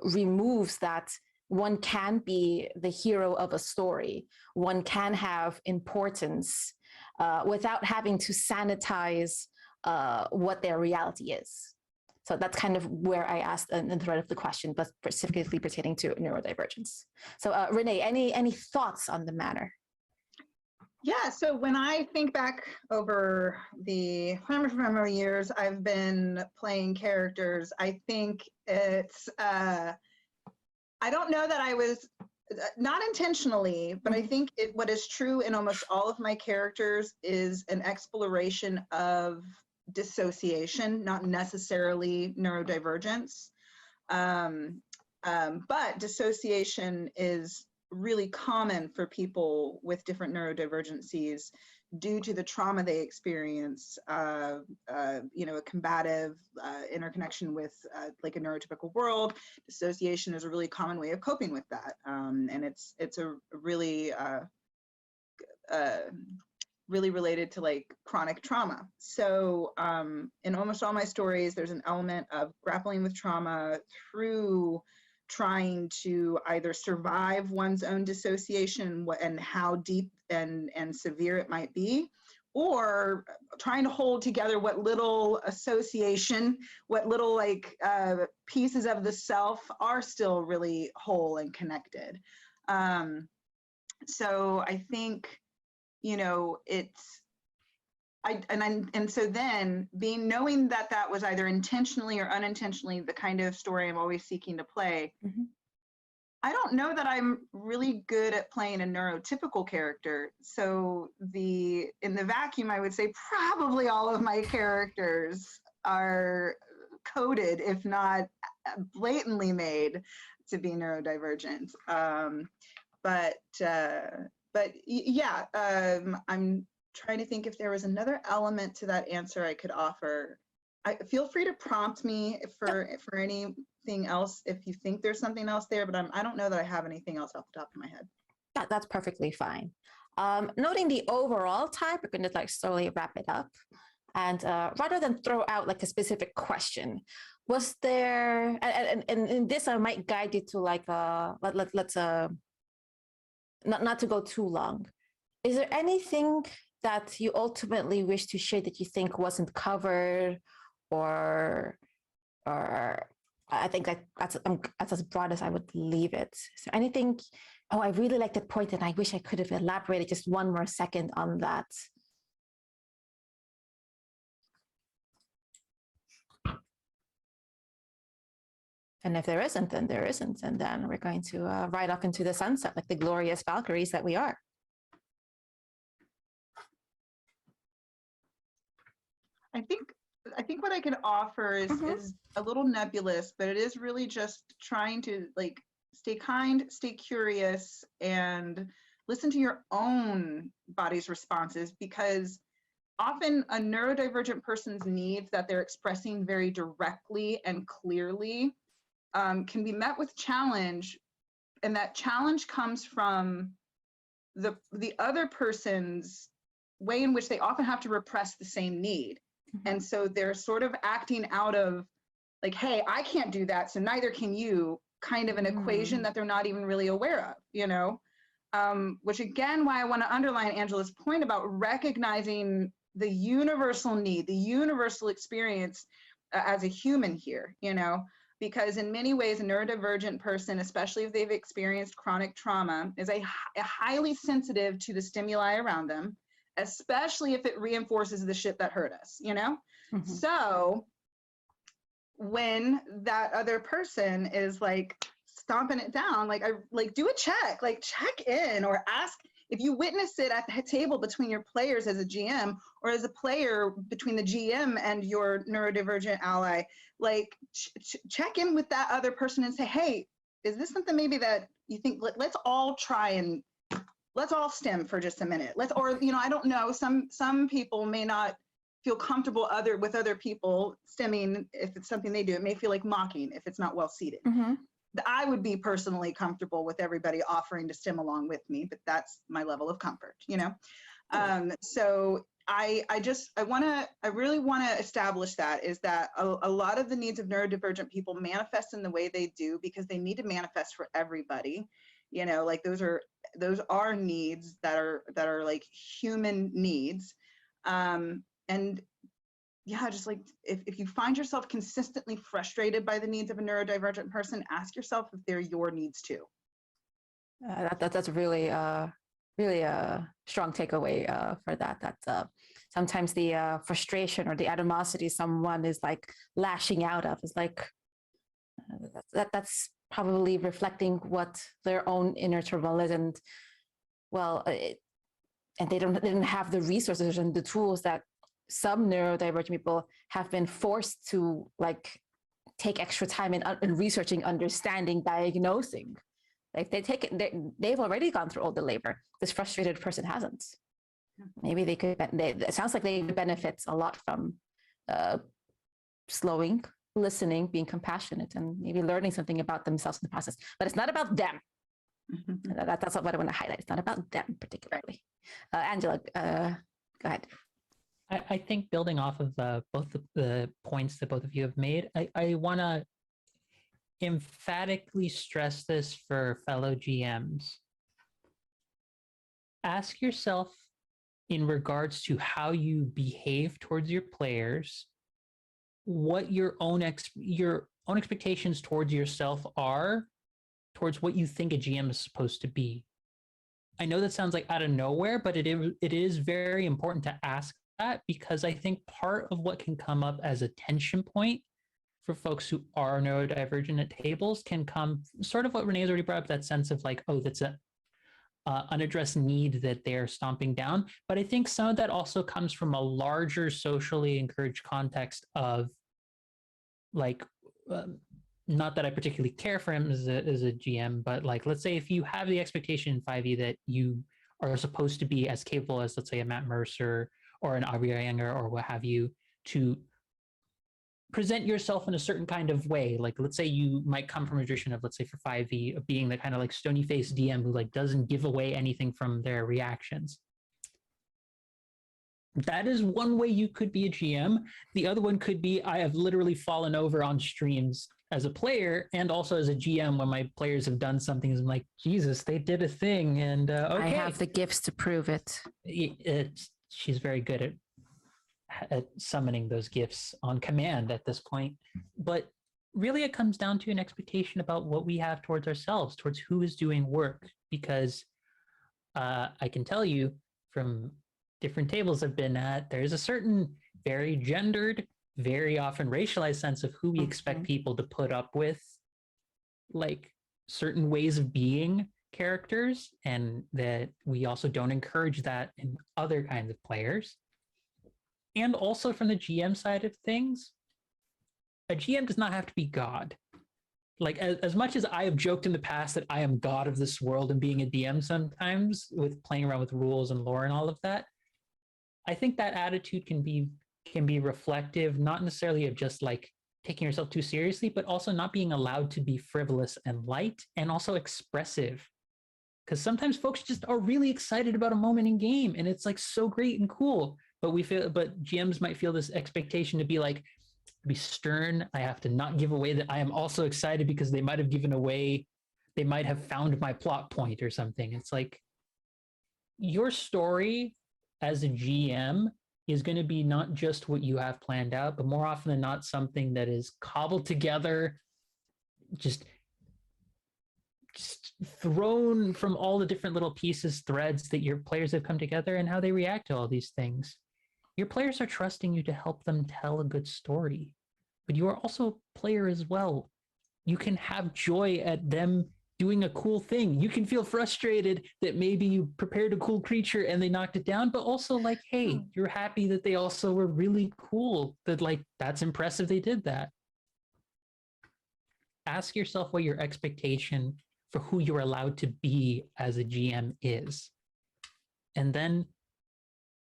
S1: removes that one can be the hero of a story. One can have importance without having to sanitize what their reality is. So that's kind of where I asked in the thread of the question, but specifically pertaining to neurodivergence. So Renee, any thoughts on the matter?
S3: Yeah, so when I think back over the memory years, I've been playing characters. I think it's, I don't know that I was, not intentionally, but I think what is true in almost all of my characters is an exploration of dissociation, not necessarily neurodivergence. But dissociation is really common for people with different neurodivergencies due to the trauma they experience, a combative interconnection with like a neurotypical world. Dissociation is a really common way of coping with that. And it's a really, really related to like chronic trauma. So in almost all my stories, there's an element of grappling with trauma through trying to either survive one's own dissociation and how deep and severe it might be, or trying to hold together what little association, what little like pieces of the self are still really whole and connected. So I think, you know, it's, and so then knowing that that was either intentionally or unintentionally the kind of story I'm always seeking to play, I don't know that I'm really good at playing a neurotypical character. So in the vacuum, I would say probably all of my characters are coded, if not blatantly made to be neurodivergent. But yeah, I'm trying to think if there was another element to that answer I could offer. Feel free to prompt me for anything else if you think there's something else there, but I don't know that I have anything else off the top of my head.
S1: That's perfectly fine. Noting the overall type, we're going to like slowly wrap it up. And rather than throw out like a specific question, was there, and this I might guide you to like, let's not to go too long. Is there anything that you ultimately wish to share that you think wasn't covered, or I think that's as broad as I would leave it. Is there anything? Oh, I really like that point, and I wish I could have elaborated just one more second on that. And if there isn't, then there isn't, and then we're going to ride off into the sunset like the glorious Valkyries that we are.
S3: I think what I can offer is a little nebulous, but it is really just trying to like stay kind, stay curious, and listen to your own body's responses, because often a neurodivergent person's needs that they're expressing very directly and clearly can be met with challenge, and that challenge comes from the other person's way in which they often have to repress the same need. And so they're sort of acting out of like, hey, I can't do that, so neither can you, kind of an equation that they're not even really aware of, you know? Which again, why I want to underline Angela's point about recognizing the universal need, the universal experience as a human here, you know? Because in many ways, a neurodivergent person, especially if they've experienced chronic trauma, is a highly sensitive to the stimuli around them, especially if it reinforces the shit that hurt us, you know? So when that other person is like stomping it down, like do a check, like check in, or ask if you witness it at the table between your players as a GM, or as a player between the GM and your neurodivergent ally, like check in with that other person and say, hey, is this something maybe that you think, let's all try and let's all stem for just a minute. Or, you know, I don't know, some people may not feel comfortable with other people stemming if it's something they do. It may feel like mocking if it's not well seated. I would be personally comfortable with everybody offering to stem along with me, but that's my level of comfort, you know? So I really want to establish that is that a lot of the needs of neurodivergent people manifest in the way they do because they need to manifest for everybody. You know, like those are needs that are like human needs. And yeah, just like if you find yourself consistently frustrated by the needs of a neurodivergent person, ask yourself if they're your needs too.
S1: That's really really a strong takeaway for that. That's sometimes the frustration or the animosity someone is like lashing out of is like that's probably reflecting what their own inner turmoil is, and well, and they didn't have the resources and the tools that some neurodivergent people have been forced to like take extra time in researching, understanding, diagnosing. Like they've already gone through all the labor. This frustrated person hasn't. Maybe they could. It sounds like they benefit a lot from slowing, listening, being compassionate, and maybe learning something about themselves in the process. But it's not about them. That's what I want to highlight. It's not about them particularly. Angela, go ahead.
S2: I think building off of both the points that both of you have made, I want to emphatically stress this for fellow GMs. Ask yourself in regards to how you behave towards your players, what your own expectations towards yourself are, towards what you think a GM is supposed to be. I know that sounds like out of nowhere, but it is very important to ask that, because I think part of what can come up as a tension point for folks who are neurodivergent at tables can come sort of what Renee's already brought up, that sense of like, oh, that's a unaddressed need that they're stomping down. But I think some of that also comes from a larger socially encouraged context of like, not that I particularly care for him as a GM, but like, let's say if you have the expectation in 5e that you are supposed to be as capable as, let's say, a Matt Mercer or an Aubrey Younger or what have you, to present yourself in a certain kind of way. Like, let's say you might come from a tradition of, let's say for 5e, of being the kind of like stony-faced DM who like doesn't give away anything from their reactions. That is one way you could be a GM. The other one could be, I have literally fallen over on streams as a player and also as a GM when my players have done something. I'm like, Jesus, they did a thing. And okay.
S1: I have the gifts to prove it.
S2: She's very good at summoning those gifts on command at this point. But really it comes down to an expectation about what we have towards ourselves, towards who is doing work. Because I can tell you from different tables I've been at, there's a certain very gendered, very often racialized sense of who we expect people to put up with, like certain ways of being characters, and that we also don't encourage that in other kinds of players. And also from the GM side of things, a GM does not have to be God. Like, as much as I have joked in the past that I am God of this world and being a DM sometimes with playing around with rules and lore and all of that, I think that attitude can be reflective, not necessarily of just like taking yourself too seriously, but also not being allowed to be frivolous and light and also expressive. Because sometimes folks just are really excited about a moment in game and it's like so great and cool. But GMs might feel this expectation to be like, be stern. I have to not give away that I am also excited because they might have given away, they might have found my plot point or something. It's like, your story as a GM is going to be not just what you have planned out, but more often than not something that is cobbled together, just thrown from all the different little pieces, threads that your players have come together and how they react to all these things. Your players are trusting you to help them tell a good story, but you are also a player as well. You can have joy at them doing a cool thing. You can feel frustrated that maybe you prepared a cool creature and they knocked it down, but also like, hey, you're happy that they also were really cool, that like, that's impressive they did that. Ask yourself what your expectation for who you're allowed to be as a GM is. And then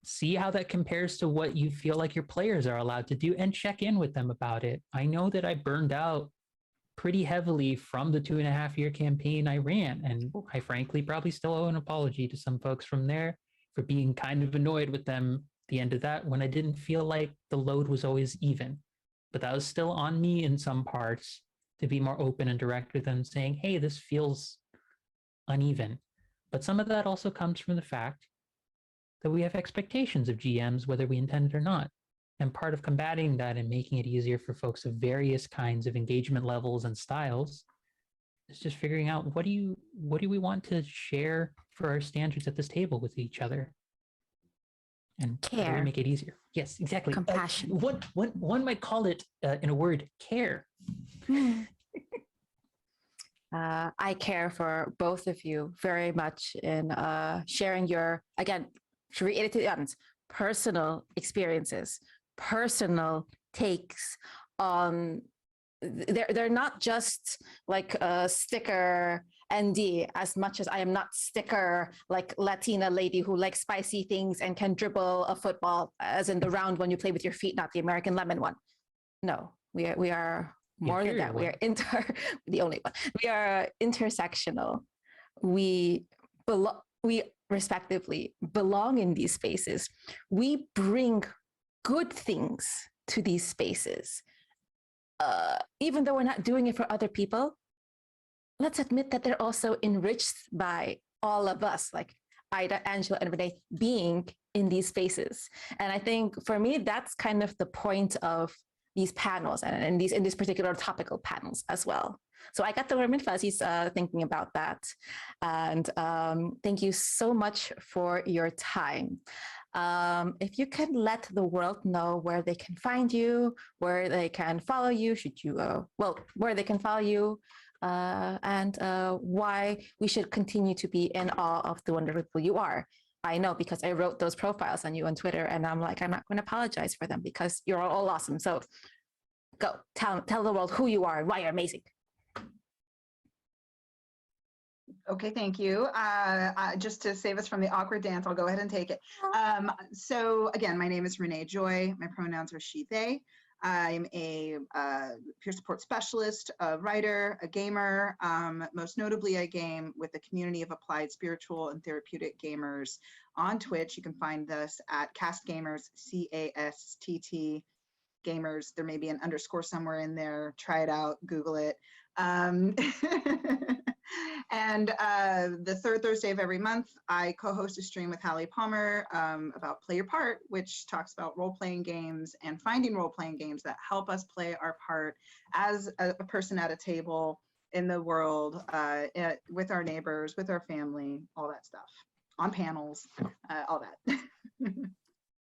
S2: see how that compares to what you feel like your players are allowed to do and check in with them about it. I know that I burned out pretty heavily from the 2.5-year campaign I ran. And I frankly probably still owe an apology to some folks from there for being kind of annoyed with them at the end of that when I didn't feel like the load was always even. But that was still on me in some parts to be more open and direct with them, saying, hey, this feels uneven. But some of that also comes from the fact that we have expectations of GMs, whether we intend it or not. And part of combating that and making it easier for folks of various kinds of engagement levels and styles is just figuring out what do we want to share for our standards at this table with each other, and how do we make it easier? Yes, exactly.
S1: Compassion.
S2: One might call it, in a word, care.
S1: I care for both of you very much in sharing your, again, to reiterate to the audience, personal experiences, personal takes on, they're not just like a sticker ND as much as I am not sticker like Latina lady who likes spicy things and can dribble a football, as in the round when you play with your feet, not the American lemon one. No, we are more than that. We are the only one. We are intersectional. We respectively belong in these spaces. We bring good things to these spaces. Even though we're not doing it for other people, let's admit that they're also enriched by all of us. Like, Ida, Angela, and Renee being in these spaces. And I think for me, that's kind of the point of these panels and in these particular topical panels as well. So I got the warm and fuzzies thinking about that. And thank you so much for your time. If you can let the world know where they can find you, where they can follow you, where they can follow you, and why we should continue to be in awe of the wonderful people you are. I know because I wrote those profiles on you on Twitter, and I'm like, I'm not going to apologize for them because you're all awesome. So go tell the world who you are and why you're amazing.
S3: Okay, thank you. Just to save us from the awkward dance, I'll go ahead and take it. So again, my name is Renee Joy. My pronouns are she, they. I'm a peer support specialist, a writer, a gamer. Most notably, I game with the community of applied spiritual and therapeutic gamers on Twitch. You can find us at Cast Gamers, CASTT Gamers. There may be an underscore somewhere in there. Try it out, Google it. And the third Thursday of every month, I co-host a stream with Hallie Palmer about Play Your Part, which talks about role-playing games and finding role-playing games that help us play our part as a person at a table in the world, with our neighbors, with our family, all that stuff, on panels, all that.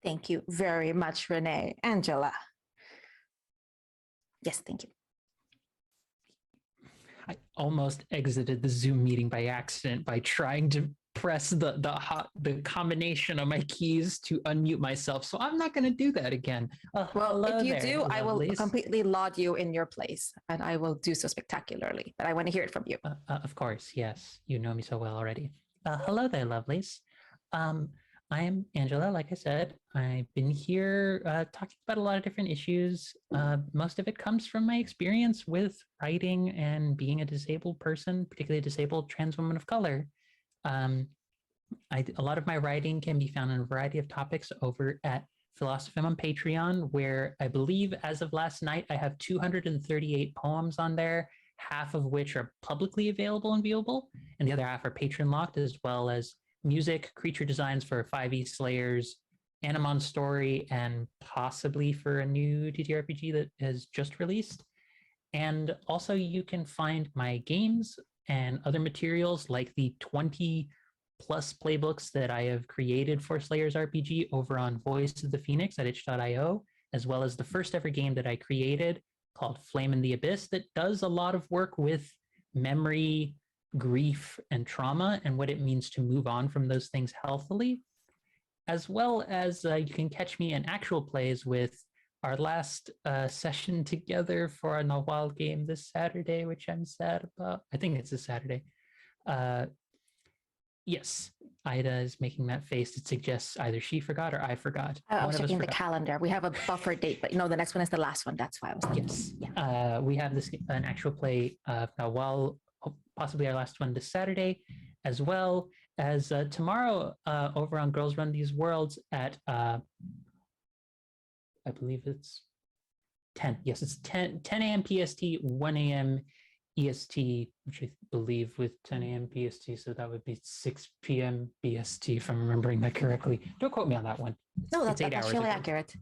S1: Thank you very much, Renee. Angela. Yes, thank you.
S2: I almost exited the Zoom meeting by accident by trying to press the combination of my keys to unmute myself. So I'm not going to do that again.
S1: Well, if you do, I will completely laud you in your place, and I will do so spectacularly. But I want to hear it from you.
S2: Of course, yes. You know me so well already. Hello there, lovelies. I am Angela, like I said. I've been here talking about a lot of different issues. Most of it comes from my experience with writing and being a disabled person, particularly a disabled trans woman of color. A lot of my writing can be found on a variety of topics over at Philosophy on Patreon, where I believe as of last night, I have 238 poems on there, half of which are publicly available and viewable, and the other half are patron locked, as well as music, creature designs for 5e Slayers, Animon Story, and possibly for a new TTRPG that has just released. And also you can find my games and other materials like the 20 plus playbooks that I have created for Slayers RPG over on Voice of the Phoenix at itch.io, as well as the first ever game that I created called Flame in the Abyss that does a lot of work with memory, grief, and trauma and what it means to move on from those things healthily, as well as you can catch me in actual plays with our last session together for a Nawal game this Saturday, which I'm sad about. I think it's this Saturday. Yes, Ida is making that face that suggests either she forgot or I forgot.
S1: I was checking the calendar. We have a buffer date, but no, the next one is the last one. That's why I was thinking.
S2: Yes. Yeah. We have an actual play of Nawal, possibly our last one this Saturday, as well as tomorrow over on Girls Run These Worlds at, I believe it's 10. Yes, it's 10 a.m. PST, 1 a.m. EST, which I believe with 10 a.m. PST, so that would be 6 p.m. BST, if I'm remembering that correctly. Don't quote me on that one.
S1: No, that's actually accurate.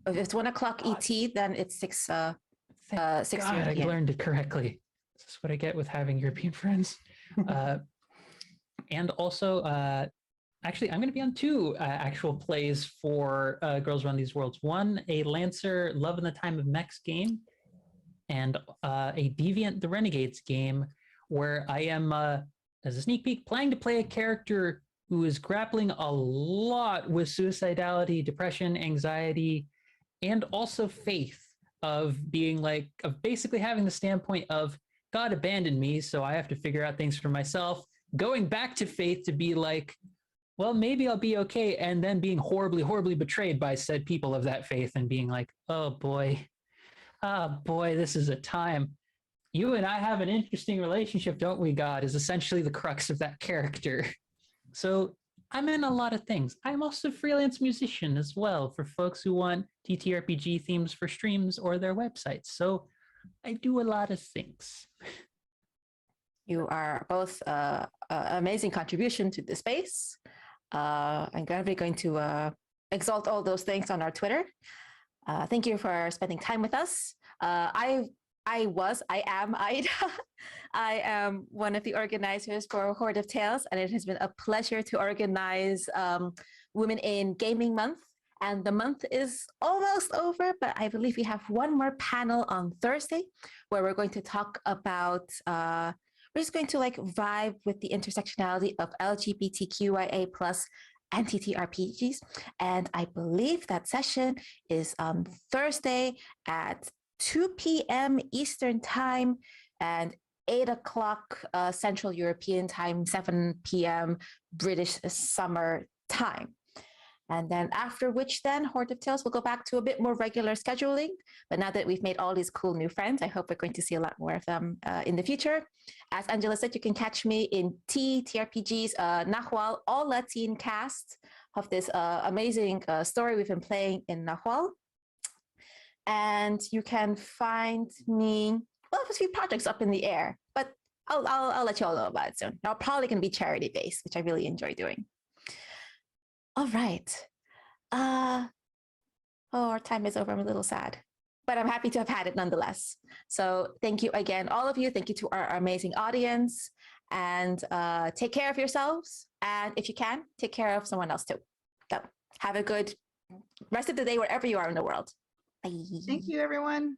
S1: If it's 1 o'clock ET, then it's 6
S2: God,
S1: I
S2: learned it correctly. This is what I get with having European friends. And also, actually, I'm going to be on 2 actual plays for Girls Run These Worlds. One, a Lancer Love in the Time of Mechs game, and a Deviant the Renegades game, where I am, as a sneak peek, planning to play a character who is grappling a lot with suicidality, depression, anxiety, and also faith, of being like, of basically having the standpoint of God abandoned me, so I have to figure out things for myself, going back to faith to be like, well, maybe I'll be okay, and then being horribly, horribly betrayed by said people of that faith and being like, oh boy, this is a time. You and I have an interesting relationship, don't we, God, is essentially the crux of that character. So I'm in a lot of things. I'm also a freelance musician as well for folks who want TTRPG themes for streams or their websites. So I do a lot of things.
S1: You are both an amazing contribution to the space. I'm going to exalt all those things on our Twitter. Thank you for spending time with us. I am Ida. I am one of the organizers for Hoard of Tales, and it has been a pleasure to organize Women in Gaming Month. And the month is almost over, but I believe we have one more panel on Thursday where we're going to talk about, we're just going to like vibe with the intersectionality of LGBTQIA plus and TTRPGs. And I believe that session is on Thursday at 2 p.m. Eastern Time and 8 o'clock Central European Time, 7 p.m. British Summer Time. And then after which then Hoard of Tales will go back to a bit more regular scheduling. But now that we've made all these cool new friends, I hope we're going to see a lot more of them in the future. As Angela said, you can catch me in TTRPGs Nahual, all Latin cast of this amazing story we've been playing in Nahual. And you can find me, well, there's a few projects up in the air, but I'll let you all know about it soon. They're probably going to be charity-based, which I really enjoy doing. All right. Our time is over. I'm a little sad, but I'm happy to have had it nonetheless. So thank you again, all of you. Thank you to our amazing audience, and take care of yourselves. And if you can, take care of someone else too. So have a good rest of the day wherever you are in the world. Bye.
S3: Thank you, everyone.